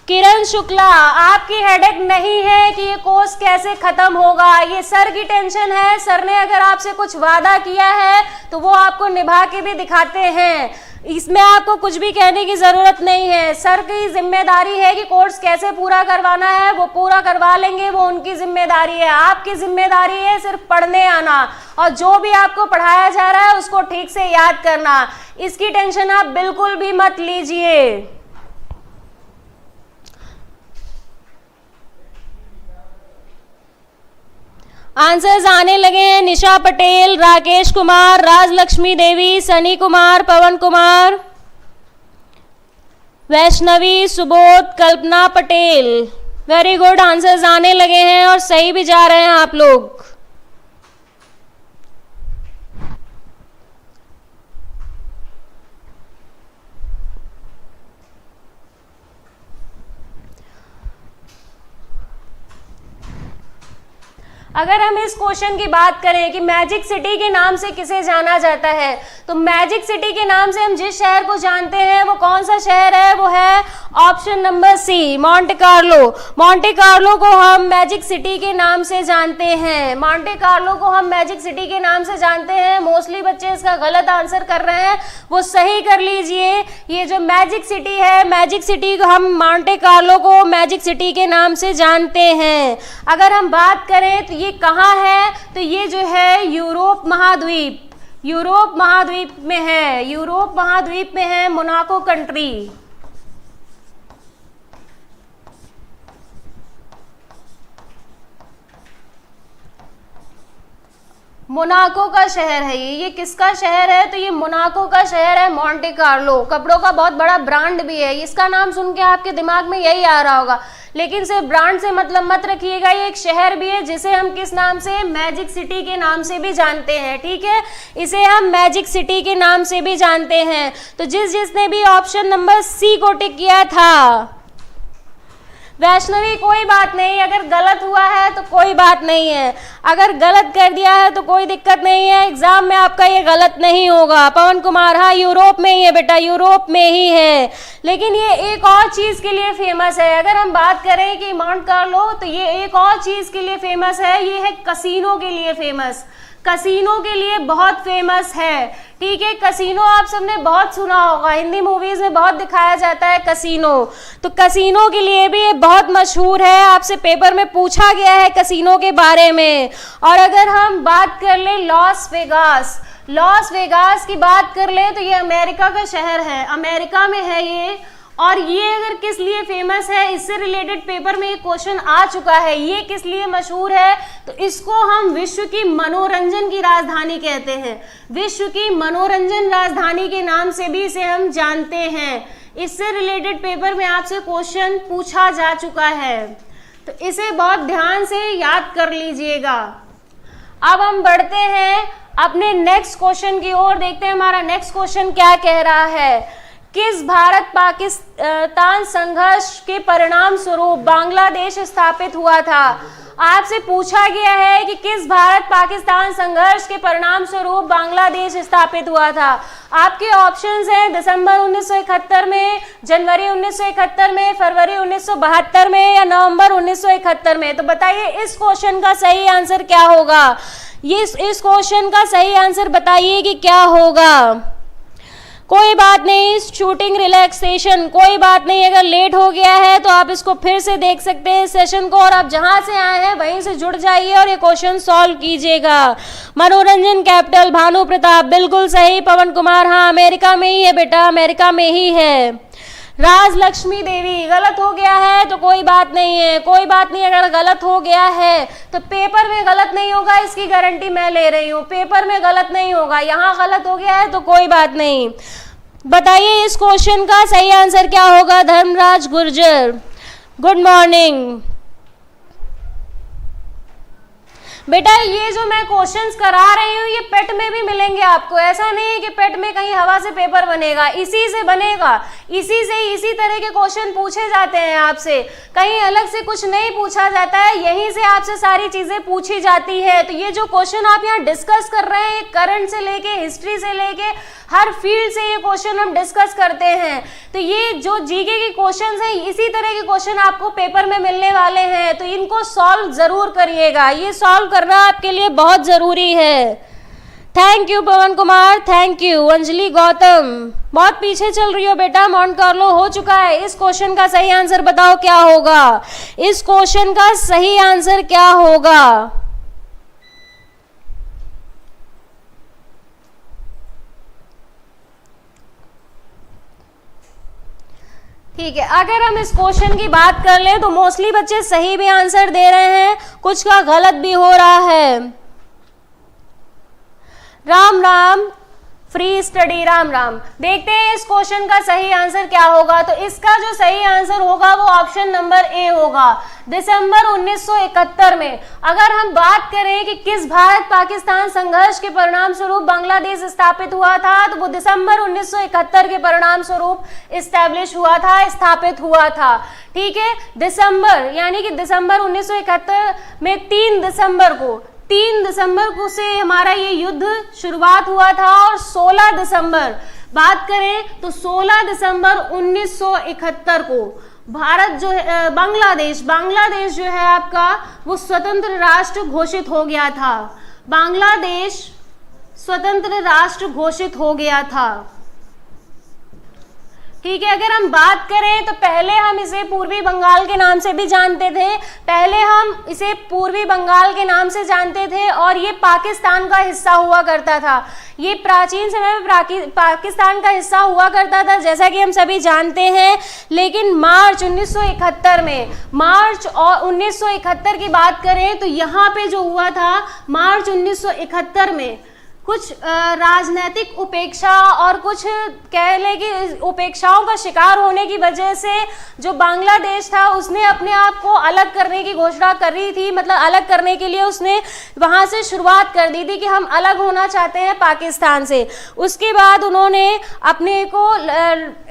A: किरण शुक्ला, आपकी हेडेक नहीं है कि ये कोर्स कैसे खत्म होगा, ये सर की टेंशन है। सर ने अगर आपसे कुछ वादा किया है तो वो आपको निभा के भी दिखाते हैं, इसमें आपको कुछ भी कहने की जरूरत नहीं है। सर की जिम्मेदारी है कि कोर्स कैसे पूरा करवाना है, वो पूरा करवा लेंगे, वो उनकी जिम्मेदारी है। आपकी जिम्मेदारी है सिर्फ पढ़ने आना और जो भी आपको पढ़ाया जा रहा है उसको ठीक से याद करना। इसकी टेंशन आप बिल्कुल भी मत लीजिए। आंसर्स आने लगे हैं। निशा पटेल, राकेश कुमार, राजलक्ष्मी देवी, सनी कुमार, पवन कुमार, वैष्णवी, सुबोध, कल्पना पटेल। वेरी गुड, आंसर्स आने लगे हैं और सही भी जा रहे हैं आप लोग। अगर हम इस क्वेश्चन की बात करें कि मैजिक सिटी के नाम से किसे जाना जाता है, तो मैजिक सिटी के नाम से हम जिस शहर को जानते हैं वो कौन सा शहर है, वो है option number C, Monte Carlo. Monte Carlo को हम मैजिक सिटी के नाम से जानते हैं। मोंटे कार्लो को हम मैजिक सिटी के नाम से जानते हैं। मोस्टली बच्चे इसका गलत आंसर कर रहे हैं, वो सही कर लीजिए। ये जो मैजिक सिटी है, मैजिक सिटी को हम मोंटे कार्लो को मैजिक सिटी के नाम से जानते हैं। अगर हम बात करें तो ये कहाँ है, तो ये जो है यूरोप महाद्वीप, यूरोप महाद्वीप में है। यूरोप महाद्वीप में है मोनाको कंट्री। मोनाको का शहर है ये किसका शहर है, तो ये मोनाको का शहर है मोंटे कार्लो। कपड़ों का बहुत बड़ा ब्रांड भी है, इसका नाम सुन के आपके दिमाग में यही आ रहा होगा, लेकिन सिर्फ ब्रांड से मतलब मत रखिएगा। ये एक शहर भी है जिसे हम किस नाम से, मैजिक सिटी के नाम से भी जानते हैं। ठीक है, इसे हम मैजिक सिटी के नाम से भी जानते हैं। तो जिसने भी ऑप्शन नंबर सी को टिक किया था, वैष्णवी कोई बात नहीं, अगर गलत हुआ है तो कोई बात नहीं है, अगर गलत कर दिया है तो कोई दिक्कत नहीं है, एग्जाम में आपका ये गलत नहीं होगा। पवन कुमार, हाँ यूरोप में ही है बेटा, यूरोप में ही है, लेकिन ये एक और चीज़ के लिए फेमस है। अगर हम बात करें कि माउंट कार्लो, तो ये एक और चीज़ के लिए फेमस है, ये है कसीनो के लिए फेमस, कसीनो के लिए बहुत फेमस है। ठीक है, कसीनो आप सबने बहुत सुना होगा, हिंदी मूवीज में बहुत दिखाया जाता है कसीनो, तो कसीनो के लिए भी ये बहुत मशहूर है। आपसे पेपर में पूछा गया है कसीनो के बारे में। और अगर हम बात कर ले लॉस वेगास, लॉस वेगास की बात कर ले तो ये अमेरिका का शहर है, अमेरिका में है ये। और ये अगर किस लिए फेमस है, इससे रिलेटेड पेपर में एक क्वेश्चन आ चुका है, ये किस लिए मशहूर है, तो इसको हम विश्व की मनोरंजन की राजधानी कहते हैं। विश्व की मनोरंजन राजधानी के नाम से भी इसे हम जानते हैं। इससे रिलेटेड पेपर में आपसे क्वेश्चन पूछा जा चुका है, तो इसे बहुत ध्यान से याद कर लीजिएगा। अब हम बढ़ते हैं अपने नेक्स्ट क्वेश्चन की ओर, देखते हैं हमारा नेक्स्ट क्वेश्चन क्या कह रहा है। किस भारत पाकिस्तान संघर्ष के परिणाम स्वरूप बांग्लादेश स्थापित हुआ था? आपसे पूछा गया है कि किस भारत पाकिस्तान संघर्ष के परिणाम स्वरूप बांग्लादेश स्थापित हुआ था। आपके ऑप्शंस हैं दिसंबर 1971 में, जनवरी 1971 में, फरवरी 1972 में या नवंबर 1971 में। तो बताइए इस क्वेश्चन का सही आंसर क्या होगा? ये इस क्वेश्चन का सही आंसर बताइए कि क्या होगा। कोई बात नहीं, शूटिंग रिलैक्सेशन, कोई बात नहीं, अगर लेट हो गया है तो आप इसको फिर से देख सकते हैं सेशन को, और आप जहां से आए हैं वहीं से जुड़ जाइए और ये क्वेश्चन सॉल्व कीजिएगा। मनोरंजन कैपिटल भानु प्रताप, बिल्कुल सही। पवन कुमार, हाँ अमेरिका में ही है बेटा, अमेरिका में ही है। राजलक्ष्मी देवी, गलत हो गया है तो कोई बात नहीं है, कोई बात नहीं, अगर गलत हो गया है तो पेपर में गलत नहीं होगा, इसकी गारंटी मैं ले रही हूँ, पेपर में गलत नहीं होगा। यहाँ गलत हो गया है तो कोई बात नहीं। बताइए इस क्वेश्चन का सही आंसर क्या होगा? धर्मराज गुर्जर, गुड मॉर्निंग बेटा। ये जो मैं क्वेश्चंस करा रही हूँ ये पेट में भी मिलेंगे आपको, ऐसा नहीं है कि पेट में कहीं हवा से पेपर बनेगा, इसी से बनेगा, इसी तरह के क्वेश्चन पूछे जाते हैं आपसे, कहीं अलग से कुछ नहीं पूछा जाता है, यहीं से आपसे सारी चीजें पूछी जाती है। तो ये जो क्वेश्चन आप यहाँ डिस्कस कर रहे हैं, करंट से लेके हिस्ट्री से लेके हर फील्ड से ये क्वेश्चन हम डिस्कस करते हैं। तो ये जो जीके के क्वेश्चंस हैं इसी तरह के क्वेश्चन आपको पेपर में मिलने वाले हैं, तो इनको सॉल्व जरूर करिएगा, ये सॉल्व करना आपके लिए बहुत जरूरी है। Thank you Pawan Kumar, thank you. Anjali Gautam, बहुत पीछे चल रही हो बेटा, मॉन्ट कार्लो हो चुका है। इस क्वेश्चन का सही आंसर बताओ क्या होगा? इस क्वेश्चन का सही आंसर क्या होगा? ठीक है, अगर हम इस क्वेश्चन की बात कर ले तो मोस्टली बच्चे सही भी आंसर दे रहे हैं, कुछ का गलत भी हो रहा है। Ram Ram, free study, Ram Ram. देखते हैं इस क्वेश्चन का सही आंसर क्या होगा। तो इसका जो सही आंसर होगा वो ऑप्शन नंबर ए होगा। दिसंबर 1971 में अगर हम बात करें कि किस भारत पाकिस्तान संघर्ष के परिणाम स्वरूप बांग्लादेश स्थापित हुआ था, तो वो दिसंबर 1971 के परिणाम स्वरूप इस्टेब्लिश हुआ था, स्थापित हुआ था। ठीक है, दिसंबर यानी कि दिसंबर 1971 में 3 दिसंबर को से हमारा ये युद्ध शुरुआत हुआ था, और 16 दिसंबर बात करें तो 16 दिसंबर 1971 को भारत जो है बांग्लादेश जो है आपका वो स्वतंत्र राष्ट्र घोषित हो गया था। बांग्लादेश स्वतंत्र राष्ट्र घोषित हो गया था। ठीक है, अगर हम बात करें तो पहले हम इसे पूर्वी बंगाल के नाम से भी जानते थे, और ये पाकिस्तान का हिस्सा हुआ करता था। ये प्राचीन समय में पाकिस्तान का हिस्सा हुआ करता था, जैसा कि हम सभी जानते हैं। लेकिन मार्च 1971 की बात करें तो यहाँ पे जो हुआ था मार्च 1971 में कुछ राजनीतिक उपेक्षा और कुछ कह लें कि उपेक्षाओं का शिकार होने की वजह से जो बांग्लादेश था उसने अपने आप को अलग करने की घोषणा करी थी, मतलब अलग करने के लिए उसने वहां से शुरुआत कर दी थी कि हम अलग होना चाहते हैं पाकिस्तान से। उसके बाद उन्होंने अपने को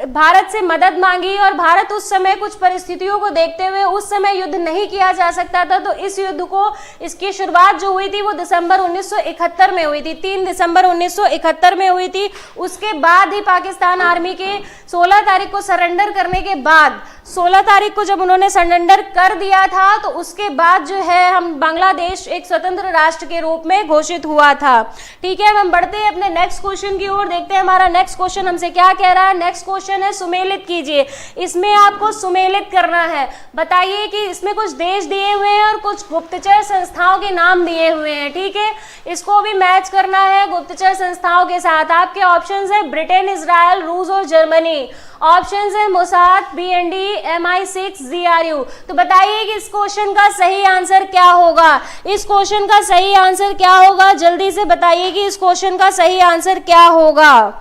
A: भारत से मदद मांगी, और भारत उस समय कुछ परिस्थितियों को देखते हुए उस समय युद्ध नहीं किया जा सकता था, तो इस युद्ध को इसकी शुरुआत जो हुई थी वो दिसंबर 1971 में हुई थी, 3 दिसंबर 1971 में हुई थी। उसके बाद ही पाकिस्तान आर्मी के 16 तारीख को सरेंडर करने के बाद, 16 तारीख को जब उन्होंने सरेंडर कर दिया था तो उसके बाद जो है हम बांग्लादेश एक स्वतंत्र राष्ट्र के रूप में घोषित हुआ था। ठीक है, अब हम बढ़ते हैं अपने नेक्स्ट क्वेश्चन की ओर। देखते हैं हमारा नेक्स्ट क्वेश्चन हमसे क्या कह रहा है। नेक्स्ट क्वेश्चन है सुमेलित कीजिए। इसमें आपको सुमेलित करना है। बताइए कि इसमें कुछ देश दिए हुए हैं और कुछ गुप्तचर संस्थाओं के नाम दिए हुए हैं। ठीक है, इसको भी मैच करना है गुप्तचर संस्थाओं के साथ। आपके ऑप्शंस है ब्रिटेन, इजराइल, रूस और जर्मनी। ऑप्शंस है मोसाद, BND, MI6, GRU। तो बताइए कि इस क्वेश्चन का सही आंसर क्या होगा। इस क्वेश्चन का सही आंसर क्या होगा, जल्दी से बताइए कि इस क्वेश्चन का सही आंसर क्या होगा।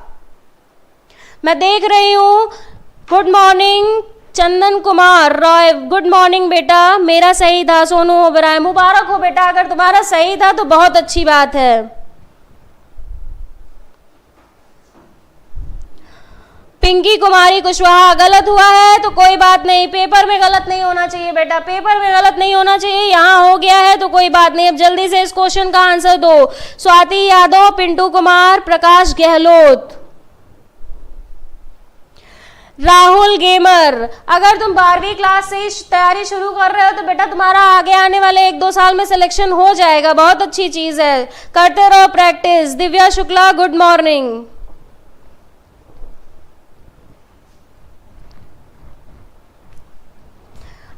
A: मैं देख रही हूँ। Good morning Chandan Kumar Roy, good morning बेटा। मेरा सही था। सोनू ओबराय, मुबारक हो बेटा, अगर तुम्हारा सही था तो बहुत अच्छी बात है। पिंकी कुमारी कुशवाहा, गलत हुआ है तो कोई बात नहीं, पेपर में गलत नहीं होना चाहिए बेटा, पेपर में गलत नहीं होना चाहिए। यहाँ हो गया है तो कोई बात नहीं। अब जल्दी से इस क्वेश्चन का आंसर दो। स्वाति यादव, पिंटू कुमार, प्रकाश गहलोत, राहुल गेमर। अगर तुम 12वीं क्लास से ही तैयारी शुरू कर रहे हो तो बेटा तुम्हारा आगे आने वाले 1-2 साल में सिलेक्शन हो जाएगा, बहुत अच्छी चीज है, करते रहो practice. Divya Shukla, good morning.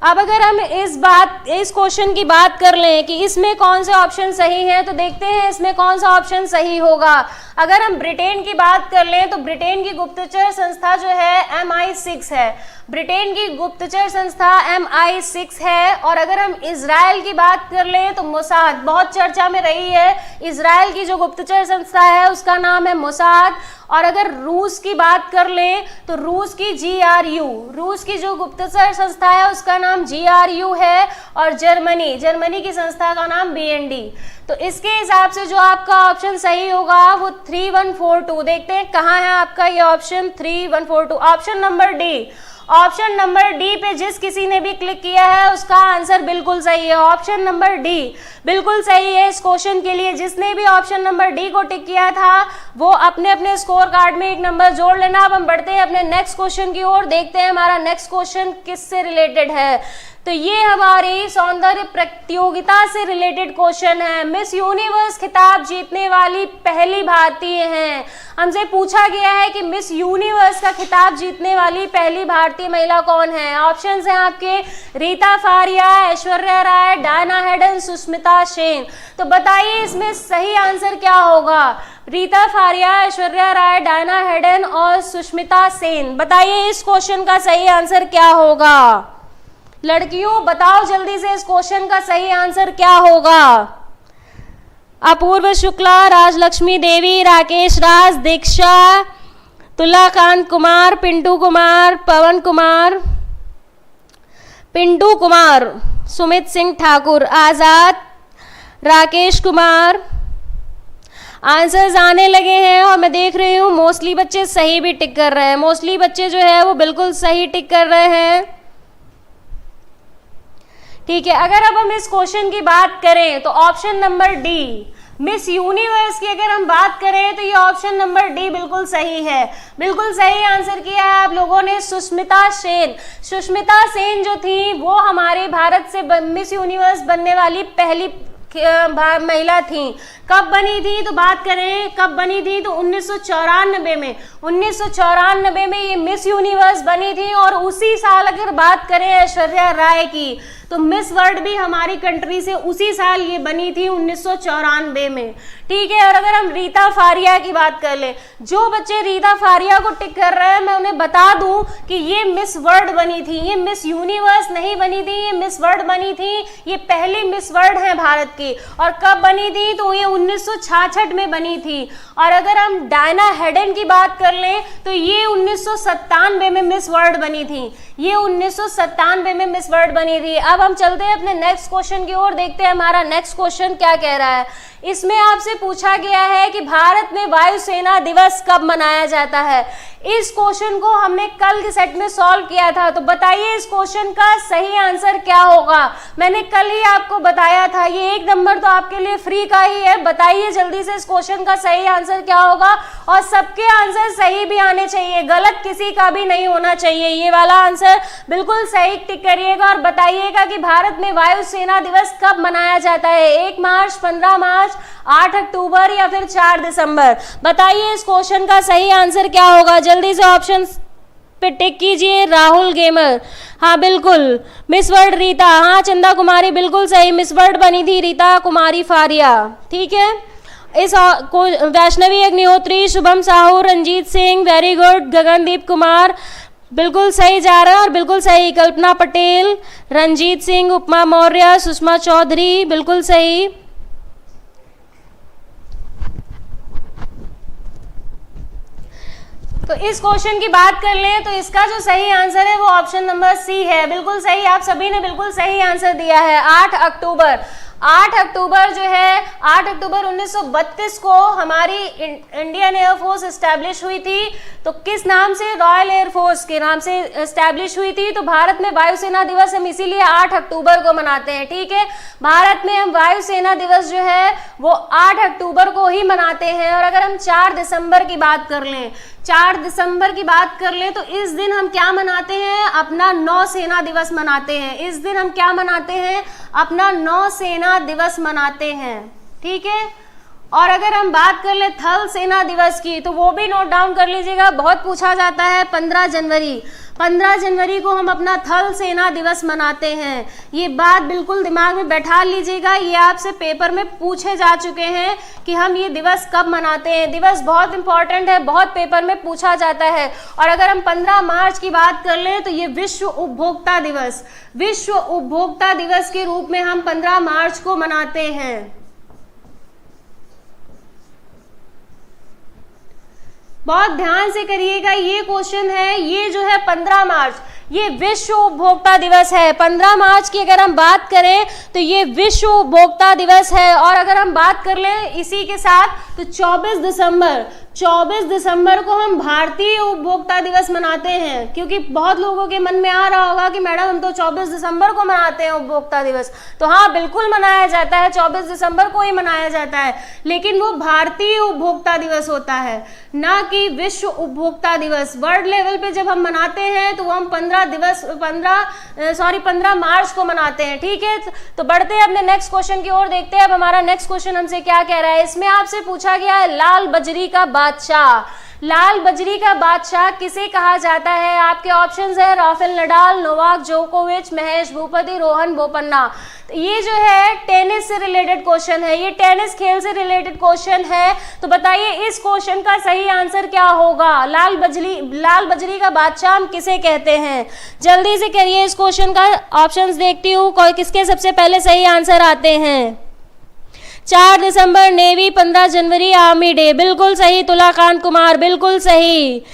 A: अब अगर हम इस क्वेश्चन की बात कर लें कि इसमें कौन से ऑप्शन सही है, तो देखते हैं इसमें कौन सा ऑप्शन सही होगा। अगर हम ब्रिटेन की बात कर लें तो ब्रिटेन की गुप्तचर संस्था जो है MI6 है, ब्रिटेन की गुप्तचर संस्था MI6 है। और अगर हम इजराइल की बात कर लें तो मोसाद बहुत चर्चा में रही है, इजराइल की जो गुप्तचर संस्था है उसका नाम है मोसाद। और अगर रूस की बात कर लें तो रूस की GRU, रूस की जो गुप्तचर संस्था है उसका नाम GRU है। और जर्मनी की संस्था का नाम BND। तो इसके हिसाब से जो आपका ऑप्शन सही होगा वो 3142। देखते हैं कहाँ है आपका ये option 3142, option number D. Option number D पे जिस किसी ने भी क्लिक किया है उसका आंसर बिल्कुल सही है। ऑप्शन नंबर डी बिल्कुल सही है। इस क्वेश्चन के लिए जिसने भी ऑप्शन नंबर डी को टिक किया था वो अपने अपने स्कोर कार्ड में एक नंबर जोड़ लेना। अब हम बढ़ते हैं अपने नेक्स्ट क्वेश्चन की ओर, देखते हैं हमारा नेक्स्ट क्वेश्चन किससे रिलेटेड है। तो ये हमारी सौंदर्य प्रतियोगिता से रिलेटेड क्वेश्चन है। मिस यूनिवर्स खिताब जीतने वाली पहली भारतीय हैं। हमसे पूछा गया है कि मिस यूनिवर्स का खिताब जीतने वाली पहली भारतीय महिला कौन है। ऑप्शंस हैं आपके रीता फारिया, ऐश्वर्या राय, डायना हेडन, सुष्मिता सेन। तो बताइए इसमें सही आंसर क्या होगा। रीता फारिया, ऐश्वर्या राय, डायना हेडन और सुष्मिता सेन। बताइए इस क्वेश्चन का सही आंसर क्या होगा। लड़कियों बताओ जल्दी से इस क्वेश्चन का सही आंसर क्या होगा। अपूर्व शुक्ला, राजलक्ष्मी देवी, राकेश राज, दीक्षा, तुलाकांत कुमार, पिंटू कुमार, पवन कुमार, पिंटू कुमार, सुमित सिंह ठाकुर, आजाद, राकेश कुमार। आंसर्स आने लगे हैं और मैं देख रही हूँ मोस्टली बच्चे सही भी टिक कर रहे हैं। मोस्टली बच्चे जो है वो बिल्कुल सही टिक कर रहे हैं। ठीक है, अगर अब हम इस क्वेश्चन की बात करें तो option number D miss universe की अगर हम बात करें तो ये ऑप्शन नंबर डी बिल्कुल सही है। बिल्कुल सही आंसर किया है आप लोगों ने, सुष्मिता सेन। सुष्मिता सेन जो थी वो हमारे भारत से मिस यूनिवर्स बनने वाली पहली महिला थी। कब बनी थी तो बात करें कब बनी थी तो 1994 में। 1994 में ये मिस यूनिवर्स बनी थी। और उसी साल अगर बात करें ऐश्वर्या राय की तो मिस वर्ल्ड भी हमारी कंट्री से उसी साल ये बनी थी 1994 में। ठीक है, और अगर हम रीता फारिया की बात कर ले, जो बच्चे रीता फारिया को टिक कर रहे हैं मैं उन्हें बता दूं कि ये मिस वर्ल्ड बनी थी, ये मिस यूनिवर्स नहीं बनी थी, ये मिस वर्ल्ड बनी थी। ये पहली मिस वर्ल्ड है भारत की। और कब बनी थी तो ये 1966 में बनी थी। और अगर हम डायना हेडन की बात कर लें तो ये 1997 में मिस वर्ल्ड बनी थी। ये 1997 में मिस वर्ल्ड बनी थी। अब हम चलते हैं अपने नेक्स्ट क्वेश्चन की ओर, देखते हैं हमारा नेक्स्ट क्वेश्चन क्या कह रहा है। इसमें आपसे पूछा गया है कि भारत में वायुसेना दिवस कब मनाया जाता है। इस क्वेश्चन को हमने कल के सेट में सॉल्व किया था। तो बताइए इस क्वेश्चन का सही आंसर क्या होगा। मैंने कल ही आपको बताया था, ये एक नंबर तो आपके लिए फ्री का ही है। बताइए जल्दी से इस क्वेश्चन का सही आंसर क्या होगा। और सबके आंसर सही भी आने चाहिए, गलत किसी का भी नहीं होना चाहिए। ये वाला आंसर बिल्कुल सही टिक करिएगा और बताइएगा कि भारत में वायुसेना दिवस कब मनाया जाता है। 1 मार्च, 15 मार्च, 8 अक्टूबर या फिर 4 दिसंबर। बताइए इस क्वेश्चन का सही आंसर क्या होगा। जल्दी से ऑप्शन पे टिक कीजिए। राहुल गेमर, हाँ बिल्कुल। मिस वर्ल्ड रीता, हाँ चंदा कुमारी बिल्कुल सही, मिस वर्ल्ड बनी थी रीता कुमारी फारिया। ठीक है, इस वैष्णवी अग्निहोत्री, शुभम साहू, रंजीत सिंह, वेरी गुड। गगनदीप कुमार बिल्कुल सही जा रहा है और बिल्कुल सही। कल्पना पटेल, रंजीत सिंह, उपमा मौर्य, सुषमा चौधरी बिल्कुल सही। तो इस क्वेश्चन की बात कर लें तो इसका जो सही आंसर है वो ऑप्शन नंबर सी है। बिल्कुल सही, आप सभी ने बिल्कुल सही आंसर दिया है। 8 अक्टूबर 8 अक्टूबर जो है 8 अक्टूबर 1932 को हमारी इंडियन एयरफोर्स एस्टैब्लिश हुई थी। तो किस नाम से, रॉयल एयरफोर्स के नाम से एस्टैब्लिश हुई थी। तो भारत में वायुसेना दिवस हम इसीलिए 8 अक्टूबर को मनाते हैं। ठीक है, भारत में हम वायुसेना दिवस जो है वो 8 अक्टूबर को ही मनाते हैं। और अगर हम 4 दिसंबर की बात कर लें, 4 दिसंबर की बात कर लें तो इस दिन हम क्या मनाते हैं, अपना नौसेना दिवस मनाते हैं। इस दिन हम क्या मनाते हैं, अपना नौसेना दिवस मनाते हैं। ठीक है, और अगर हम बात कर ले थल सेना दिवस की तो वो भी नोट डाउन कर लीजिएगा, बहुत पूछा जाता है। 15 जनवरी, 15 जनवरी को हम अपना थल सेना दिवस मनाते हैं। ये बात बिल्कुल दिमाग में बैठा लीजिएगा, ये आपसे पेपर में पूछे जा चुके हैं कि हम ये दिवस कब मनाते हैं। दिवस बहुत इंपॉर्टेंट है, बहुत पेपर में पूछा जाता है। और अगर हम 15 मार्च की बात कर लें तो ये विश्व उपभोक्ता दिवस, विश्व उपभोक्ता दिवस के रूप में हम 15 मार्च को मनाते हैं। बहुत ध्यान से करिएगा, ये क्वेश्चन है, ये जो है 15 मार्च, ये विश्व उपभोक्ता दिवस है। 15 मार्च की अगर हम बात करें तो ये विश्व उपभोक्ता दिवस है। और अगर हम बात कर लें इसी के साथ तो 24 दिसंबर को हम भारतीय उपभोक्ता दिवस मनाते हैं, क्योंकि बहुत लोगों के मन में आ रहा होगा कि मैडम हम तो 24 दिसंबर को मनाते हैं उपभोक्ता दिवस। तो हाँ, बिल्कुल मनाया जाता है, 24 दिसंबर को ही मनाया जाता है, लेकिन वो भारतीय उपभोक्ता दिवस होता है, ना कि विश्व उपभोक्ता दिवस। वर्ल्ड लेवल पे जब हम मनाते हैं तो वो हम 15 मार्च को मनाते हैं। ठीक है, तो बढ़ते हैं अपने नेक्स्ट क्वेश्चन की ओर, देखते हैं अब हमारा नेक्स्ट क्वेश्चन हमसे क्या कह रहा है। इसमें आपसे पूछा गया है लाल बजरी का बादशाह, लाल बजरी का बादशाह किसे कहा जाता है। आपके ऑप्शंस है राफेल नडाल, नोवाक जोकोविच, महेश भूपति, रोहन बोपन्ना। ये जो है टेनिस से रिलेटेड क्वेश्चन है, ये टेनिस खेल से रिलेटेड क्वेश्चन है। तो बताइए इस क्वेश्चन का सही आंसर क्या होगा। लाल बजरी का बादशाह हम किसे कहते हैं, जल्दी से करिए इस क्वेश्चन का। ऑप्शंस देखती हूँ किसके सबसे पहले सही आंसर आते हैं। 4 दिसंबर नेवी, 15 जनवरी आर्मी डे, बिल्कुल सही। तुलाकांत कुमार, बिल्कुल सही।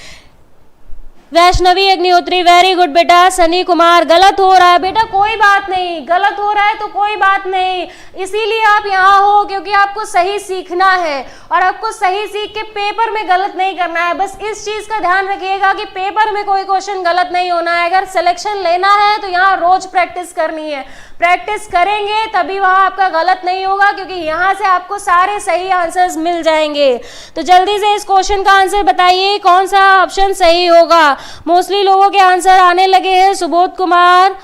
A: वैष्णवी अग्निहोत्री, वेरी गुड बेटा। सनी कुमार, गलत हो रहा है बेटा, कोई बात नहीं, गलत हो रहा है तो कोई बात नहीं, इसीलिए आप यहाँ हो, क्योंकि आपको सही सीखना है और आपको सही सीख के पेपर में गलत नहीं करना है। बस इस चीज का ध्यान रखिएगा कि पेपर में कोई क्वेश्चन गलत नहीं होना है। अगर सिलेक्शन लेना है तो यहाँ रोज प्रैक्टिस करनी है, प्रैक्टिस करेंगे तभी वहाँ आपका गलत नहीं होगा, क्योंकि यहाँ से आपको सारे सही आंसर्स मिल जाएंगे। तो जल्दी से इस क्वेश्चन का आंसर बताइए, कौन सा ऑप्शन सही होगा। मोस्टली लोगों के आंसर आने लगे हैं। सुबोध कुमार,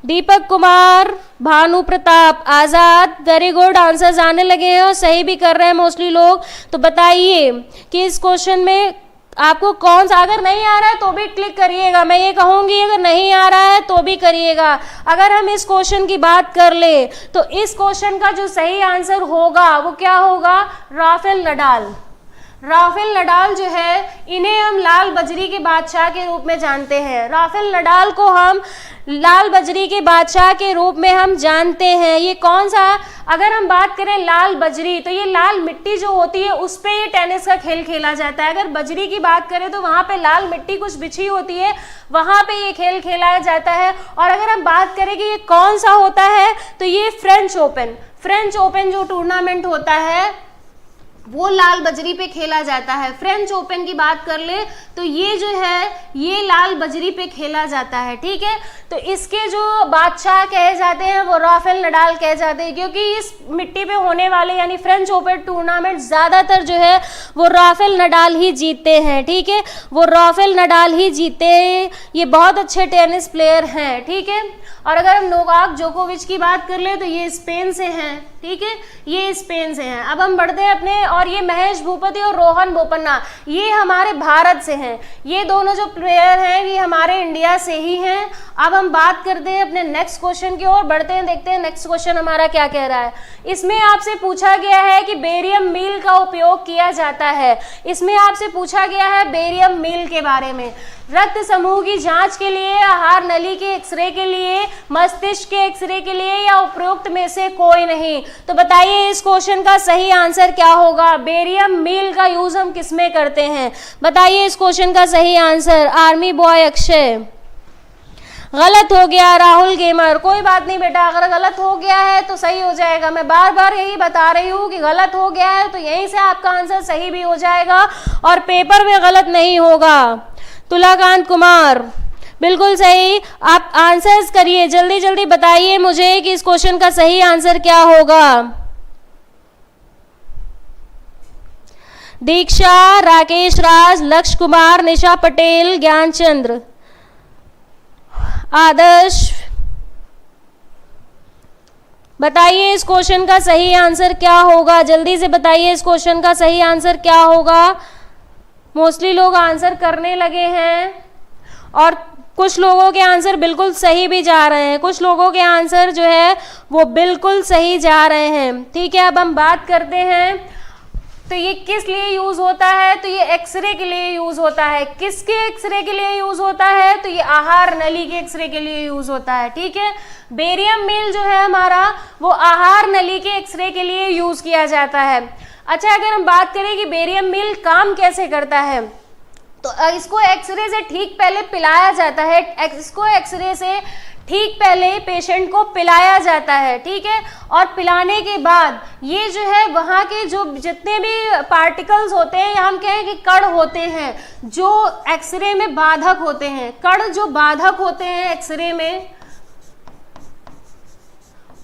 A: दीपक कुमार, भानु प्रताप, आजाद, वेरी गुड, आंसर्स आने लगे हैं और सही भी कर रहे हैं मोस्टली लोग। तो बताइए कि इस क्वेश्चन में आपको कौन सा, अगर नहीं आ रहा है तो भी क्लिक करिएगा, मैं ये कहूँगी अगर नहीं आ रहा है तो भी करिएगा। अगर हम इस क्वेश्चन की बात कर ले तो इस क्वेश्चन का जो सही आंसर होगा वो क्या होगा, राफेल नडाल। राफेल नडाल जो है, इन्हें हम लाल बजरी के बादशाह के रूप में जानते हैं। राफेल नडाल को हम लाल बजरी के बादशाह के रूप में हम जानते हैं। ये कौन सा, अगर हम बात करें लाल बजरी तो ये लाल मिट्टी जो होती है उस पे ये टेनिस का खेल खेला जाता है। अगर बजरी की बात करें तो वहाँ पे लाल मिट्टी कुछ बिछी होती है, वहाँ पे ये खेल खेला जाता है। और अगर हम बात करें कि ये कौन सा होता है तो ये फ्रेंच ओपन जो टूर्नामेंट होता है वो लाल बजरी पे खेला जाता है। फ्रेंच ओपन की बात कर ले तो ये जो है ये लाल बजरी पे खेला जाता है। ठीक है, तो इसके जो बादशाह कहे जाते हैं वो राफेल नडाल कहे जाते हैं, क्योंकि इस मिट्टी पे होने वाले यानी फ्रेंच ओपन टूर्नामेंट ज़्यादातर जो है वो राफेल नडाल ही जीतते हैं। ठीक है, वो राफेल नडाल ही जीतते हैं, ये बहुत अच्छे टेनिस प्लेयर हैं। ठीक है, और अगर हम नोवाक जोकोविच की बात कर ले तो ये स्पेन से हैं। ठीक है, ये स्पेन से हैं। अब हम बढ़ते हैं अपने, और ये महेश भूपति और रोहन बोपन्ना ये हमारे भारत से हैं। ये दोनों जो प्लेयर हैं ये हमारे इंडिया से ही हैं। अब हम बात करते हैं अपने नेक्स्ट क्वेश्चन की ओर, बढ़ते हैं, देखते हैं नेक्स्ट क्वेश्चन हमारा क्या कह रहा है। इसमें आपसे पूछा गया है कि बेरियम मील का उपयोग किया जाता है। इसमें आपसे पूछा गया है बेरियम मील के बारे में। रक्त समूह की जांच के लिए, आहार नली के एक्सरे के लिए, मस्तिष्क के एक्सरे के लिए या उपरोक्त में से कोई नहीं। तो बताइए इस क्वेश्चन का सही आंसर क्या होगा। बेरियम मील का यूज हम किस में करते हैं, बताइए इस क्वेश्चन का सही आंसर। आर्मी बॉय अक्षय, गलत हो गया। राहुल गेमर, कोई बात नहीं बेटा, अगर गलत हो गया है तो सही हो जाएगा। मैं बार बार यही बता रही हूँ कि गलत हो गया है तो यहीं से आपका आंसर सही भी हो जाएगा और पेपर में गलत नहीं होगा। तुलाकांत कुमार, बिल्कुल सही। आप आंसर्स करिए, जल्दी जल्दी बताइए मुझे कि इस क्वेश्चन का सही आंसर क्या होगा। दीक्षा, राकेश राज, लक्ष्य कुमार, निशा पटेल, ज्ञानचंद्र, आदर्श, बताइए इस क्वेश्चन का सही आंसर क्या होगा, जल्दी से बताइए इस क्वेश्चन का सही आंसर क्या होगा। मोस्टली लोग आंसर करने लगे हैं और कुछ लोगों के आंसर बिल्कुल सही भी जा रहे हैं, कुछ लोगों के आंसर जो है वो बिल्कुल सही जा रहे हैं। ठीक है, अब हम बात करते हैं तो ये किस लिए यूज होता है, तो ये एक्सरे के लिए यूज होता है। किसके एक्सरे के लिए यूज होता है, तो ये आहार नली के एक्सरे के लिए यूज होता है। ठीक है, बेरियम मिल जो है हमारा वो आहार नली के एक्सरे के लिए यूज किया जाता है। अच्छा, अगर हम बात करें कि बेरियम मिल काम कैसे करता है, तो इसको एक्सरे से ठीक पहले पिलाया जाता है, इसको एक्सरे से ठीक पहले पेशेंट को पिलाया जाता है। ठीक है, और पिलाने के बाद ये जो है वहाँ के जो जितने भी पार्टिकल्स होते हैं, हम कहें कि कण होते हैं जो एक्सरे में बाधक होते हैं, कण जो बाधक होते हैं एक्सरे में,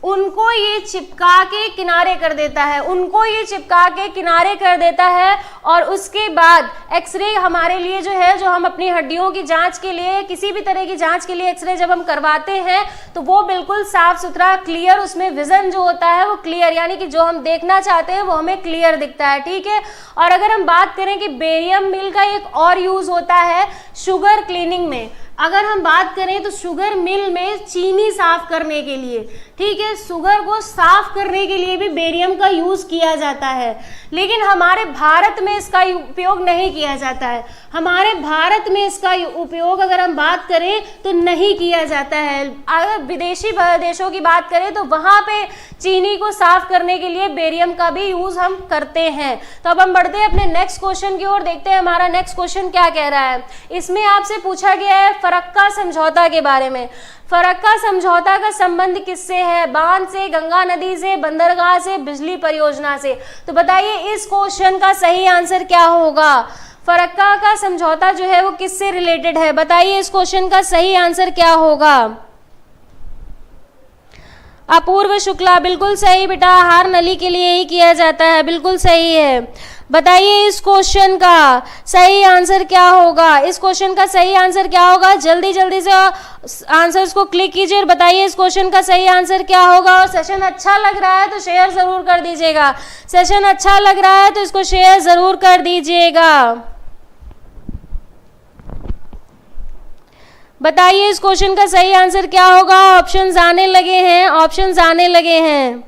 A: उनको ये चिपका के किनारे कर देता है, उनको ये चिपका के किनारे कर देता है। और उसके बाद एक्सरे हमारे लिए जो है, जो हम अपनी हड्डियों की जांच के लिए, किसी भी तरह की जांच के लिए एक्सरे जब हम करवाते हैं तो वो बिल्कुल साफ सुथरा क्लियर, उसमें विजन जो होता है वो क्लियर, यानी कि जो हम देखना चाहते हैं वो हमें क्लियर दिखता है। ठीक है, और अगर हम बात करें कि बेरियम मिल का एक और यूज होता है शुगर क्लीनिंग में। अगर हम बात करें तो शुगर मिल में चीनी साफ करने के लिए, ठीक है, शुगर को साफ करने के लिए भी बेरियम का यूज किया जाता है, लेकिन हमारे भारत में इसका उपयोग नहीं किया जाता है। हमारे भारत में इसका उपयोग अगर हम बात करें तो नहीं किया जाता है। अगर विदेशी देशों की बात करें तो वहाँ पे चीनी को साफ करने के लिए बेरियम का भी यूज हम करते हैं। तो अब हम बढ़ते हैं अपने नेक्स्ट क्वेश्चन की ओर, देखते हैं हमारा नेक्स्ट क्वेश्चन क्या कह रहा है। इसमें आपसे पूछा गया है फरक्का समझौता के बारे में। फरक्का समझौता का संबंध किससे है, बांध से, गंगा नदी से, बंदरगाह से, बिजली परियोजना से। तो बताइए इस क्वेश्चन का सही आंसर क्या होगा। फरक्का का समझौता जो है वो किससे रिलेटेड है, बताइए इस क्वेश्चन का सही आंसर क्या होगा। अपूर्व शुक्ला, बिल्कुल सही बेटा, आहार नली के लिए ही किया जाता है, बिल्कुल सही है। बताइए इस क्वेश्चन का सही आंसर क्या होगा, इस क्वेश्चन का सही आंसर क्या होगा। जल्दी जल्दी से आंसर्स को क्लिक कीजिए और बताइए इस क्वेश्चन का सही आंसर क्या होगा। और सेशन अच्छा लग रहा है तो शेयर जरूर कर दीजिएगा, सेशन अच्छा लग रहा है तो इसको शेयर जरूर कर दीजिएगा। बताइए इस क्वेश्चन का सही आंसर क्या होगा। ऑप्शंस आने लगे हैं, ऑप्शंस आने लगे हैं।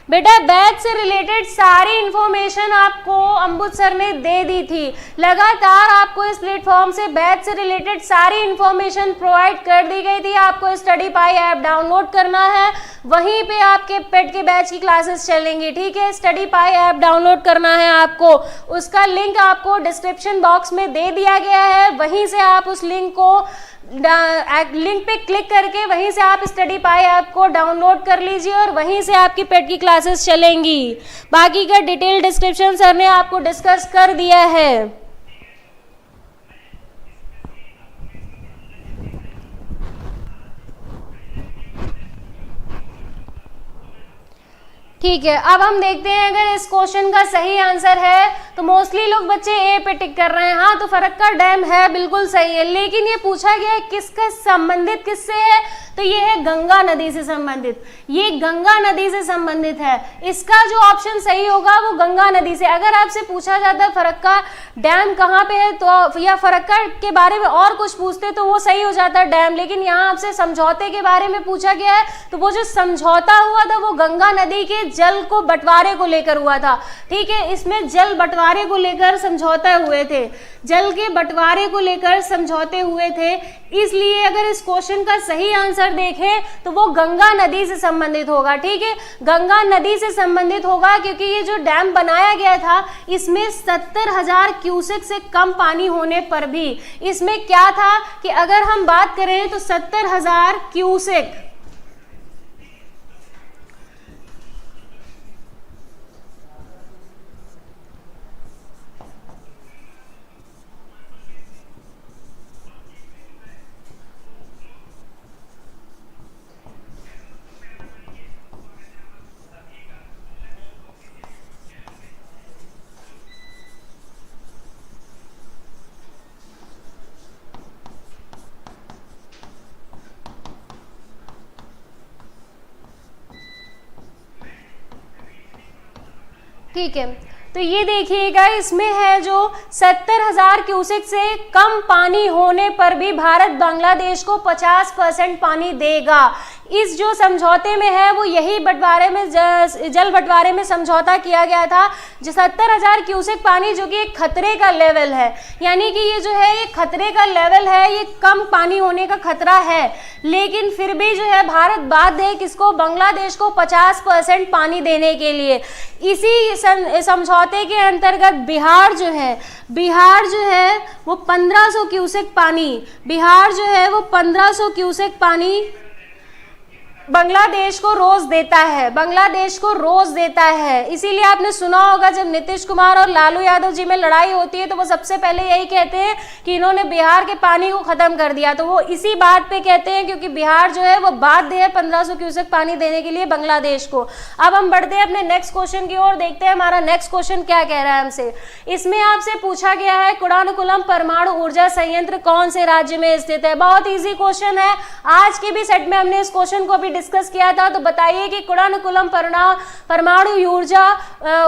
A: बेटा बैच से रिलेटेड सारी इंफॉर्मेशन आपको अम्बुज सर ने दे दी थी, लगातार आपको इस प्लेटफॉर्म से बैच से रिलेटेड सारी इंफॉर्मेशन प्रोवाइड कर दी गई थी। आपको स्टडी पाई ऐप डाउनलोड करना है, वहीं पे आपके पेट के बैच की क्लासेस चलेंगी। ठीक है, स्टडी पाई ऐप डाउनलोड करना है आपको, उसका लिंक आपको डिस्क्रिप्शन बॉक्स में दे दिया गया है, वहीं से आप उस लिंक पे क्लिक करके वहीं से आप स्टडी पाई ऐप को डाउनलोड कर लीजिए और वहीं से आपकी पेट की क्लासेस चलेंगी। बाकी का डिटेल डिस्क्रिप्शन सर ने आपको डिस्कस कर दिया है। ठीक है, अब हम देखते हैं अगर इस क्वेश्चन का सही आंसर है तो मोस्टली लोग बच्चे ए पे टिक कर रहे हैं। हाँ, तो फरक्का डैम है, बिल्कुल सही है, लेकिन ये पूछा गया है किसका संबंधित किससे है, तो ये है गंगा नदी से संबंधित, ये गंगा नदी से संबंधित है। इसका जो ऑप्शन सही होगा वो गंगा नदी से। अगर आपसे पूछा जाता है फरक्का डैम कहाँ पे है तो या फरक्का के बारे में और कुछ पूछते तो वो सही हो जाता है डैम, लेकिन यहाँ आपसे समझौते के बारे में पूछा गया है तो वो जो समझौता हुआ था वो गंगा नदी के जल को बंटवारे को लेकर हुआ था। ठीक है, इसमें जल बंटवारे को लेकर समझौते हुए थे, जल के बंटवारे को लेकर समझौते हुए थे, इसलिए अगर इस क्वेश्चन का सही आंसर देखें तो वो गंगा नदी से संबंधित होगा। ठीक है, गंगा नदी से संबंधित होगा क्योंकि ये जो डैम बनाया गया था इसमें 70,000 क्यूसेक से कम पानी होने पर भी इसमें क्या था कि अगर हम बात करें तो 70,000 क्यूसेक ठीक है, तो ये देखिएगा, इसमें है जो 70,000 क्यूसेक से कम पानी होने पर भी भारत बांग्लादेश को 50% पानी देगा। इस जो समझौते में है वो यही बंटवारे में जल बंटवारे में समझौता किया गया था। जो 70,000 क्यूसेक पानी जो कि एक खतरे का लेवल है, यानी कि ये जो है ये खतरे का लेवल है, ये कम पानी होने का खतरा है, लेकिन फिर भी जो है भारत बाध्य है किसको, बांग्लादेश को 50% पानी देने के लिए। इसी समझौते के अंतर्गत बिहार जो है वो 1500 क्यूसेक पानी, बिहार जो है वो 1500 क्यूसेक पानी बांग्लादेश को रोज देता है, बांग्लादेश को रोज देता है। इसीलिए आपने सुना होगा जब नीतीश कुमार और लालू यादव जी में लड़ाई होती है तो वो सबसे पहले यही कहते हैं कि इन्होंने बिहार के पानी को खत्म कर दिया, तो वो इसी बात पे कहते हैं क्योंकि बिहार जो है वो बाध्य है 1500 क्यूसेक पानी देने के लिए बांग्लादेश को। अब हम बढ़ते हैं अपने नेक्स्ट क्वेश्चन की ओर, देखते हैं हमारा नेक्स्ट क्वेश्चन क्या कह रहा है हमसे। इसमें आपसे पूछा गया है कुडानुकुलम परमाणु ऊर्जा संयंत्र कौन से राज्य में स्थित है। बहुत ईजी क्वेश्चन है, आज के भी सेट में हमने इस क्वेश्चन को भी डिस्कस किया था। तो बताइए कि कुडानुकुलम परमाणु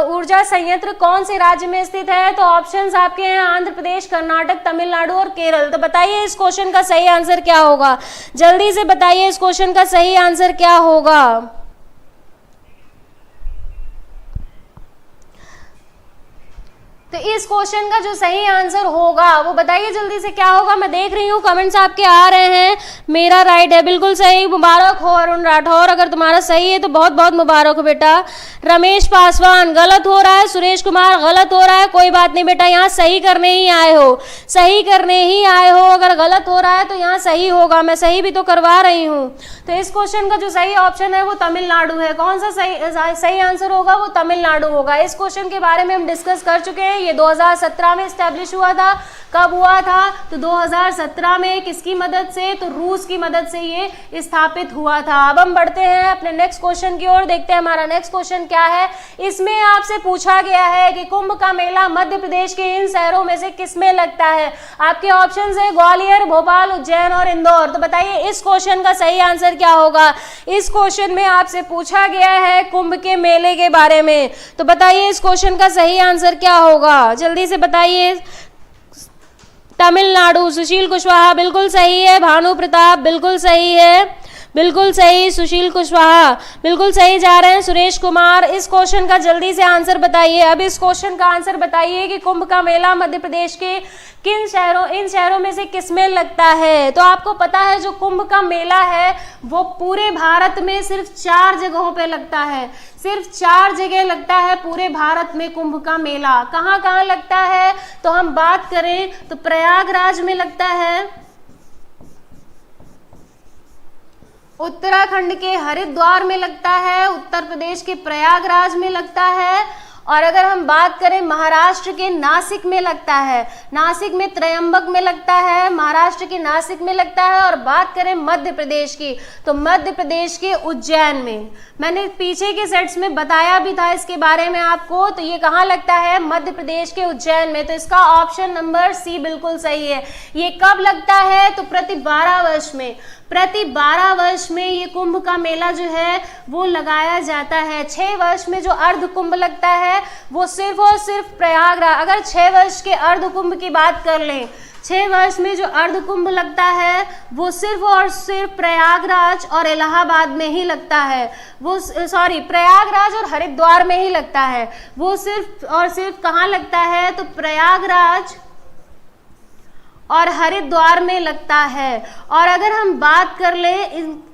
A: ऊर्जा संयंत्र कौन से राज्य में स्थित है। तो ऑप्शंस आपके हैं आंध्र प्रदेश, कर्नाटक, तमिलनाडु और केरल। तो बताइए इस क्वेश्चन का सही आंसर क्या होगा, जल्दी से बताइए इस क्वेश्चन का सही आंसर क्या होगा। तो इस क्वेश्चन का जो सही आंसर होगा वो बताइए जल्दी से क्या होगा। मैं देख रही हूँ कमेंट्स आपके आ रहे हैं। मेरा राइट है, बिल्कुल सही, मुबारक हो अरुण राठौर, अगर तुम्हारा सही है तो बहुत बहुत मुबारक हो बेटा। रमेश पासवान गलत हो रहा है, सुरेश कुमार गलत हो रहा है, कोई बात नहीं बेटा, यहाँ सही करने ही आए हो, सही करने ही आए हो। अगर गलत हो रहा है तो यहाँ सही होगा, मैं सही भी तो करवा रही हूँ। तो इस क्वेश्चन का जो सही ऑप्शन है वो तमिलनाडु है। कौन सा सही आंसर होगा, वो तमिलनाडु होगा। इस क्वेश्चन के बारे में हम डिस्कस कर चुके हैं, ये 2017 में स्टैब्लिश हुआ था। कब हुआ था, तो 2017 में। किसकी मदद से, तो रूस की मदद से ये स्थापित हुआ था। अब हम बढ़ते हैं अपने नेक्स्ट क्वेश्चन की ओर, देखते हैं हमारा नेक्स्ट क्वेश्चन क्या है। इसमें आपसे पूछा गया है कि कुंभ का मेला मध्य प्रदेश के इन शहरों में से किसमें लगता है। आपके ऑप्शंस है ग्वालियर, भोपाल, उज्जैन और इंदौर। तो बताइए इस क्वेश्चन का सही आंसर क्या होगा। इस क्वेश्चन में आपसे पूछा गया है कुंभ के मेले के बारे में, तो बताइए इस क्वेश्चन का सही आंसर क्या होगा, जल्दी से बताइए। तमिलनाडु, सुशील कुशवाहा बिल्कुल सही है, भानु प्रताप बिल्कुल सही है, बिल्कुल सही, सुशील कुशवाहा बिल्कुल सही जा रहे हैं, सुरेश कुमार। इस क्वेश्चन का जल्दी से आंसर बताइए। अब इस क्वेश्चन का आंसर बताइए कि कुंभ का मेला मध्य प्रदेश के इन शहरों में से किसमें लगता है। तो आपको पता है जो कुंभ का मेला है वो पूरे भारत में सिर्फ 4 जगहों पे लगता है, सिर्फ 4 जगह लगता है पूरे भारत में कुंभ का मेला। कहाँ कहाँ लगता है, तो हम बात करें तो प्रयागराज में लगता है, उत्तराखंड के हरिद्वार में लगता है, उत्तर प्रदेश के प्रयागराज में लगता है, और अगर हम बात करें महाराष्ट्र के नासिक में लगता है, नासिक में त्रयंबक में लगता है, महाराष्ट्र के नासिक में लगता है। और बात करें मध्य प्रदेश की, तो मध्य प्रदेश के उज्जैन में। मैंने पीछे के सेट्स में बताया भी था इसके बारे में आपको। तो ये कहाँ लगता है, मध्य प्रदेश के उज्जैन में। तो इसका ऑप्शन नंबर सी बिल्कुल सही है। ये कब लगता है, तो प्रति 12 वर्ष में, प्रति 12 वर्ष में ये कुंभ का मेला जो है वो लगाया जाता है। 6 वर्ष में जो अर्ध कुंभ लगता है वो सिर्फ और सिर्फ प्रयागराज, अगर 6 वर्ष के अर्ध कुंभ की बात कर लें, 6 वर्ष में जो अर्ध कुंभ लगता है वो सिर्फ और सिर्फ प्रयागराज और इलाहाबाद में ही लगता है। वो प्रयागराज और हरिद्वार में ही लगता है। वो सिर्फ और सिर्फ कहाँ लगता है, तो प्रयागराज और हरिद्वार में लगता है। और अगर हम बात कर ले,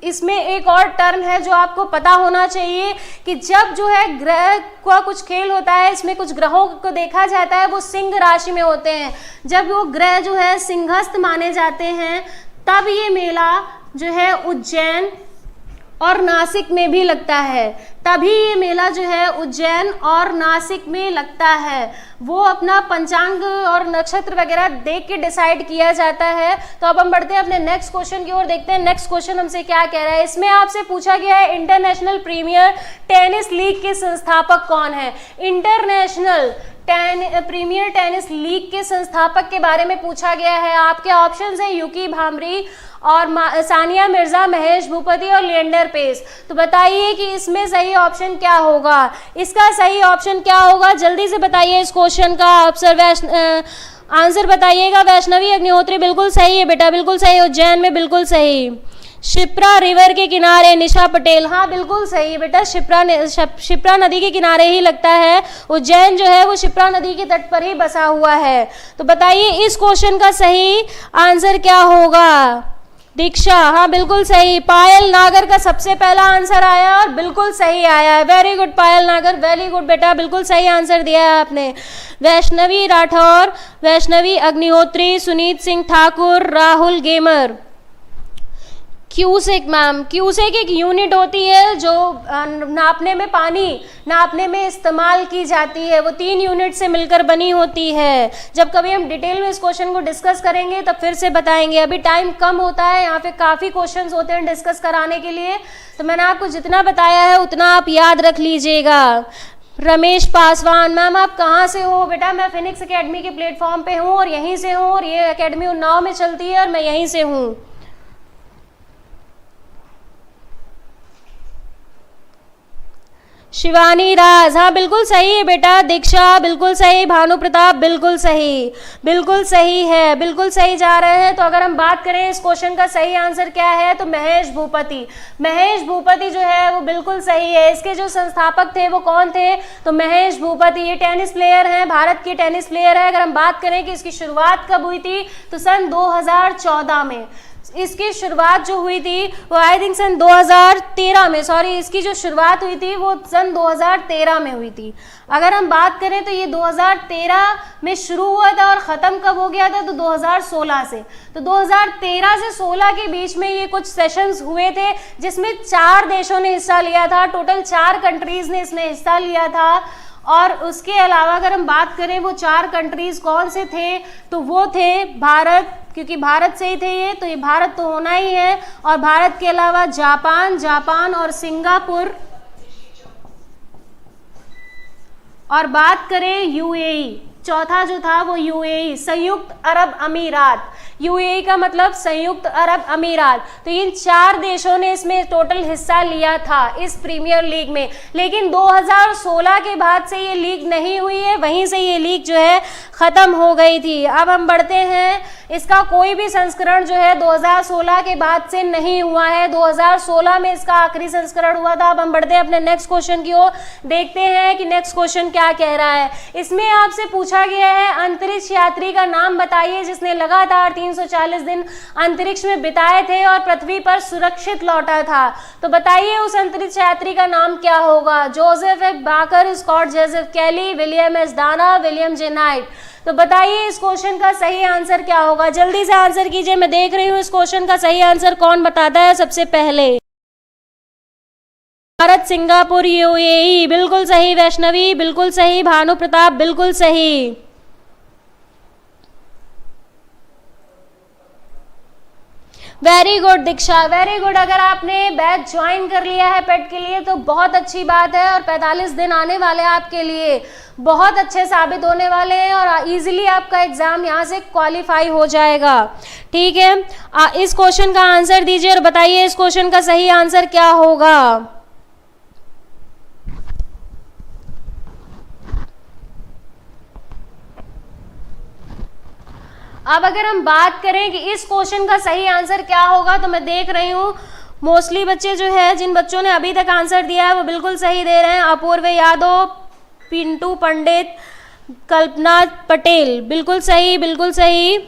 A: इसमें एक और टर्म है जो आपको पता होना चाहिए कि जब जो है ग्रह का कुछ खेल होता है, इसमें कुछ ग्रहों को देखा जाता है वो सिंह राशि में होते हैं। जब वो ग्रह जो है सिंहस्थ माने जाते हैं तब ये मेला जो है उज्जैन और नासिक में भी लगता है। तभी ये मेला जो है उज्जैन और नासिक में लगता है। वो अपना पंचांग और नक्षत्र वगैरह देख के डिसाइड किया जाता है। तो अब हम बढ़ते हैं अपने नेक्स्ट क्वेश्चन की ओर, देखते हैं नेक्स्ट क्वेश्चन हमसे क्या कह रहा है। इसमें आपसे पूछा गया है इंटरनेशनल प्रीमियर टेनिस लीग के संस्थापक कौन है। इंटरनेशनल प्रीमियर टेनिस लीग के संस्थापक के बारे में पूछा गया है। आपके ऑप्शंस हैं यूकी भांबरी और सानिया मिर्जा, महेश भूपति और लिएंडर पेस। तो बताइए कि इसमें सही ऑप्शन क्या होगा। इसका सही ऑप्शन क्या होगा, जल्दी से बताइए इस क्वेश्चन का आंसर बताइएगा। वैष्णवी अग्निहोत्री बिल्कुल सही है बेटा, बिल्कुल सही। उज्जैन में बिल्कुल सही। शिप्रा रिवर के किनारे, निशा पटेल, हाँ बिल्कुल सही है बेटा। शिप्रा नदी के किनारे ही लगता है। उज्जैन जो है वो शिप्रा नदी के तट पर ही बसा हुआ है। तो बताइए इस क्वेश्चन का सही आंसर क्या होगा। दीक्षा, हाँ बिल्कुल सही। पायल नागर का सबसे पहला आंसर आया और बिल्कुल सही आया है। वेरी गुड पायल नागर, वेरी गुड बेटा, बिल्कुल सही आंसर दिया है आपने। Vaishnavi Rathore, Vaishnavi Agnihotri, Sunit Singh Thakur, Rahul gamer. Cusec ma'am, cusec एक यूनिट होती है जो नापने में, पानी नापने में इस्तेमाल की जाती है। वो 3 यूनिट से मिलकर बनी होती है। जब कभी हम डिटेल में इस क्वेश्चन को डिस्कस करेंगे तब फिर से बताएंगे। अभी टाइम कम होता है, यहाँ पे काफ़ी क्वेश्चंस होते हैं डिस्कस कराने के लिए, तो मैंने आपको जितना बताया है उतना आप याद रख लीजिएगा। रमेश पासवान, मैम आप कहाँ से हो बेटा? मैं फिनिक्स एकेडमी के प्लेटफॉर्म पे हूँ और यहीं से हूँ, और ये एकेडमी उन्नाव में चलती है और मैं यहीं से हूँ। शिवानी राज, हाँ बिल्कुल सही है बेटा। दीक्षा बिल्कुल सही। भानु प्रताप बिल्कुल सही, बिल्कुल सही है, बिल्कुल सही जा रहे हैं। तो अगर हम बात करें इस क्वेश्चन का सही आंसर क्या है, तो महेश भूपति, महेश भूपति जो है वो बिल्कुल सही है। इसके जो संस्थापक थे वो कौन थे, तो महेश भूपति। ये टेनिस प्लेयर हैं, भारत के टेनिस प्लेयर है। अगर हम बात करें कि इसकी शुरुआत कब हुई थी, तो सन 2014 में इसकी शुरुआत जो हुई थी वो आई थिंक सन 2013 में, सॉरी, इसकी जो शुरुआत हुई थी वो सन 2013 में हुई थी। अगर हम बात करें तो ये 2013 में शुरू हुआ था और ख़त्म कब हो गया था, तो 2016 से। तो 2013 से 16 के बीच में ये कुछ सेशंस हुए थे जिसमें 4 देशों ने हिस्सा लिया था। टोटल 4 कंट्रीज़ ने इसमें हिस्सा लिया था। और उसके अलावा अगर हम बात करें वो 4 कंट्रीज़ कौन से थे, तो वो थे भारत, क्योंकि भारत से ही थे ये, तो ये भारत तो होना ही है। और भारत के अलावा जापान और सिंगापुर, और बात करें यूएई, चौथा जो था वो यूएई, संयुक्त अरब अमीरात। यूएई का मतलब संयुक्त अरब अमीरात। तो इन 4 देशों ने इसमें टोटल हिस्सा लिया था इस प्रीमियर लीग में। लेकिन 2016 के बाद से ये लीग नहीं हुई है, वहीं से ये लीग जो है ख़त्म हो गई थी। अब हम बढ़ते हैं, इसका कोई भी संस्करण जो है 2016 के बाद से नहीं हुआ है। 2016 में इसका आखिरी संस्करण हुआ था। अब हम बढ़ते हैं अपने नेक्स्ट क्वेश्चन की ओर, देखते हैं कि नेक्स्ट क्वेश्चन क्या कह रहा है। इसमें आपसे पूछा गया है अंतरिक्ष यात्री का नाम बताइए जिसने लगातार 340 दिन अंतरिक्ष में बिताए थे और पृथ्वी पर सुरक्षित लौटा था। तो बताइए उस अंतरिक्ष यात्री का नाम क्या होगा। Joseph F Baker, Scott Joseph Kelly, William S Dana, William J Knight. तो बताइए इस क्वेश्चन का सही आंसर क्या होगा। जल्दी से आंसर कीजिए, मैं देख रही हूँ इस क्वेश्चन का सही आंसर कौन बताता है सबसे पहले। भारत, सिंगापुर, यूएई, बिल्कुल सही। वैष्णवी बिल्कुल सही। भानु प्रताप बिल्कुल सही। वेरी गुड दीक्षा, वेरी गुड। अगर आपने बैच ज्वाइन कर लिया है पेट के लिए तो बहुत अच्छी बात है, और 45 दिन आने वाले आपके लिए बहुत अच्छे साबित होने वाले हैं और इजीली आपका एग्जाम यहाँ से क्वालिफाई हो जाएगा। ठीक है, इस क्वेश्चन का आंसर दीजिए और बताइए इस क्वेश्चन का सही आंसर क्या होगा। अब अगर हम बात करें कि इस क्वेश्चन का सही आंसर क्या होगा, तो मैं देख रही हूँ मोस्टली बच्चे जो है, जिन बच्चों ने अभी तक आंसर दिया है वो बिल्कुल सही दे रहे हैं। अपूर्व यादव, पिंटू पंडित, कल्पना पटेल बिल्कुल सही, बिल्कुल सही।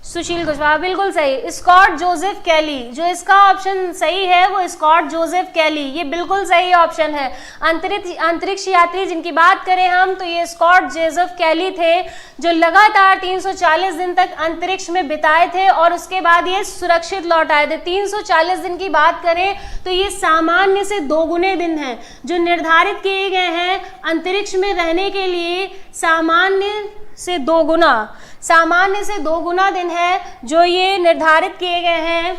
A: सुशील कुशवाहा बिल्कुल सही। स्कॉट जोसेफ कैली, जो इसका ऑप्शन सही है वो स्कॉट जोसेफ कैली, ये बिल्कुल सही ऑप्शन है। अंतरिक्ष यात्री जिनकी बात करें हम, तो ये स्कॉट जोसेफ कैली थे जो लगातार 340 दिन तक अंतरिक्ष में बिताए थे और उसके बाद ये सुरक्षित लौट आए थे। 340 दिन की बात करें तो ये सामान्य से 2 गुने दिन हैं जो निर्धारित किए गए हैं अंतरिक्ष में रहने के लिए। सामान्य से 2 गुना दिन है जो ये निर्धारित किए गए हैं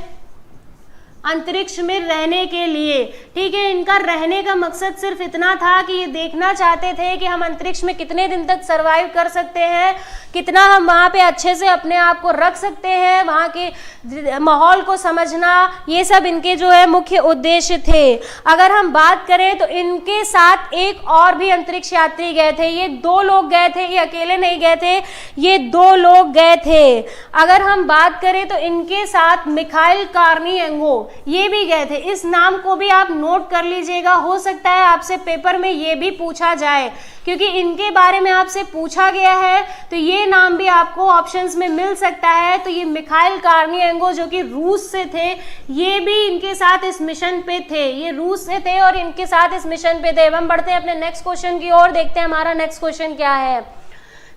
A: अंतरिक्ष में रहने के लिए। ठीक है, इनका रहने का मकसद सिर्फ इतना था कि ये देखना चाहते थे कि हम अंतरिक्ष में कितने दिन तक सरवाइव कर सकते हैं, कितना हम वहाँ पे अच्छे से अपने आप को रख सकते हैं, वहाँ के माहौल को समझना, ये सब इनके जो है मुख्य उद्देश्य थे। अगर हम बात करें तो इनके साथ एक और भी अंतरिक्ष यात्री गए थे। ये 2 लोग गए थे, ये अकेले नहीं गए थे, ये 2 लोग गए थे। अगर हम बात करें तो इनके साथ मिखाइल कार्निएंगो ये भी गए थे। इस नाम को भी आप नोट कर लीजिएगा, हो सकता है आपसे पेपर में ये भी पूछा जाए, क्योंकि इनके बारे में आपसे पूछा गया है, तो ये नाम भी आपको ऑप्शंस में मिल सकता है। तो ये मिखाइल कार्निएंगो जो कि रूस से थे, ये भी इनके साथ इस मिशन पे थे, ये रूस से थे और इनके साथ इस मिशन पे थे। हम बढ़ते हैं अपने नेक्स्ट क्वेश्चन की ओर, देखते हैं हमारा नेक्स्ट क्वेश्चन क्या है।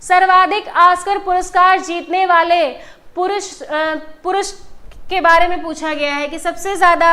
A: सर्वाधिक ऑस्कर पुरस्कार जीतने वाले पुरुष के बारे में पूछा गया है कि सबसे ज्यादा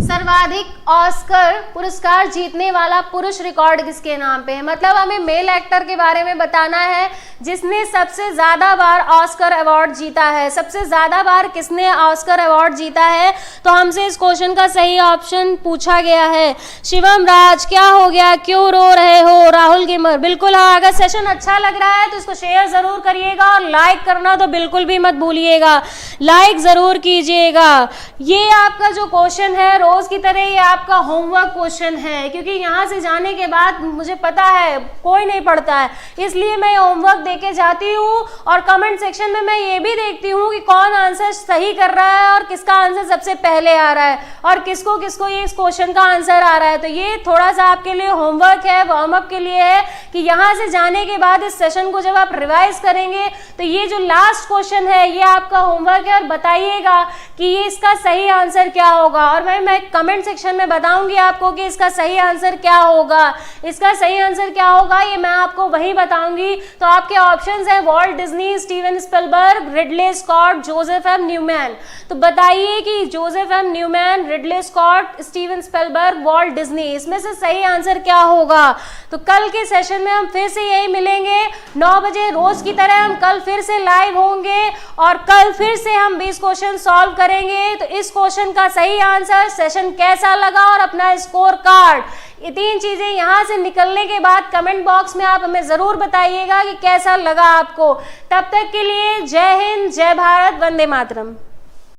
A: सर्वाधिक ऑस्कर पुरस्कार जीतने वाला पुरुष रिकॉर्ड किसके नाम पे है। मतलब हमें मेल एक्टर के बारे में बताना है जिसने सबसे ज्यादा बार ऑस्कर अवार्ड जीता है। सबसे ज्यादा बार किसने ऑस्कर अवार्ड जीता है, तो हमसे इस क्वेश्चन का सही ऑप्शन पूछा गया है। शिवम राज, क्या हो गया, क्यों रो रहे हो? राहुल गेमर, बिल्कुल हाँ। अगर सेशन अच्छा लग रहा है तो इसको शेयर जरूर करिएगा और लाइक करना तो बिल्कुल भी मत भूलिएगा, लाइक जरूर कीजिएगा। ये आपका जो क्वेश्चन है रोज की तरह ये आपका होमवर्क क्वेश्चन है, क्योंकि यहाँ से जाने के बाद मुझे पता है कोई नहीं पढ़ता है, इसलिए मैं होमवर्क देके जाती हूँ और कमेंट सेक्शन में मैं ये भी देखती हूँ कि कौन आंसर सही कर रहा है और किसका आंसर सबसे पहले आ रहा है और किसको किसको ये इस क्वेश्चन का आंसर आ रहा है। तो ये थोड़ा सा आपके लिए होमवर्क है, वार्म अप के लिए है कि यहाँ से जाने के बाद इस सेशन को जब आप रिवाइज करेंगे तो ये जो लास्ट क्वेश्चन है ये आपका होमवर्क है और बताइएगा कि ये इसका सही आंसर क्या होगा। और मैं कमेंट सेक्शन में बताऊंगी आपको कि इसका सही आंसर क्या होगा। इसका सही आंसर क्या होगा ये मैं आपको वहीं बताऊंगी। तो आपके ऑप्शंस हैं Walt Disney, Steven Spielberg, Ridley Scott, Joseph M Newman. तो बताइए कि Joseph M Newman, Ridley Scott, Steven Spielberg, Walt Disney, इसमें से सही आंसर क्या होगा। तो कल के सेशन में हम फिर से यही मिलेंगे 9 बजे रोज की तरह। हम कल फिर से लाइव होंगे और कल फिर से हम 20 क्वेश्चन सॉल्व करेंगे। तो इस क्वेश्चन का सही आंसर, सेशन कैसा लगा और अपना स्कोर कार्ड, ये 3 चीजें यहाँ से निकलने के बाद कमेंट बॉक्स में आप हमें जरूर बताइएगा कि कैसा लगा आपको। तब तक के लिए जय हिंद, जय भारत, वंदे मातरम।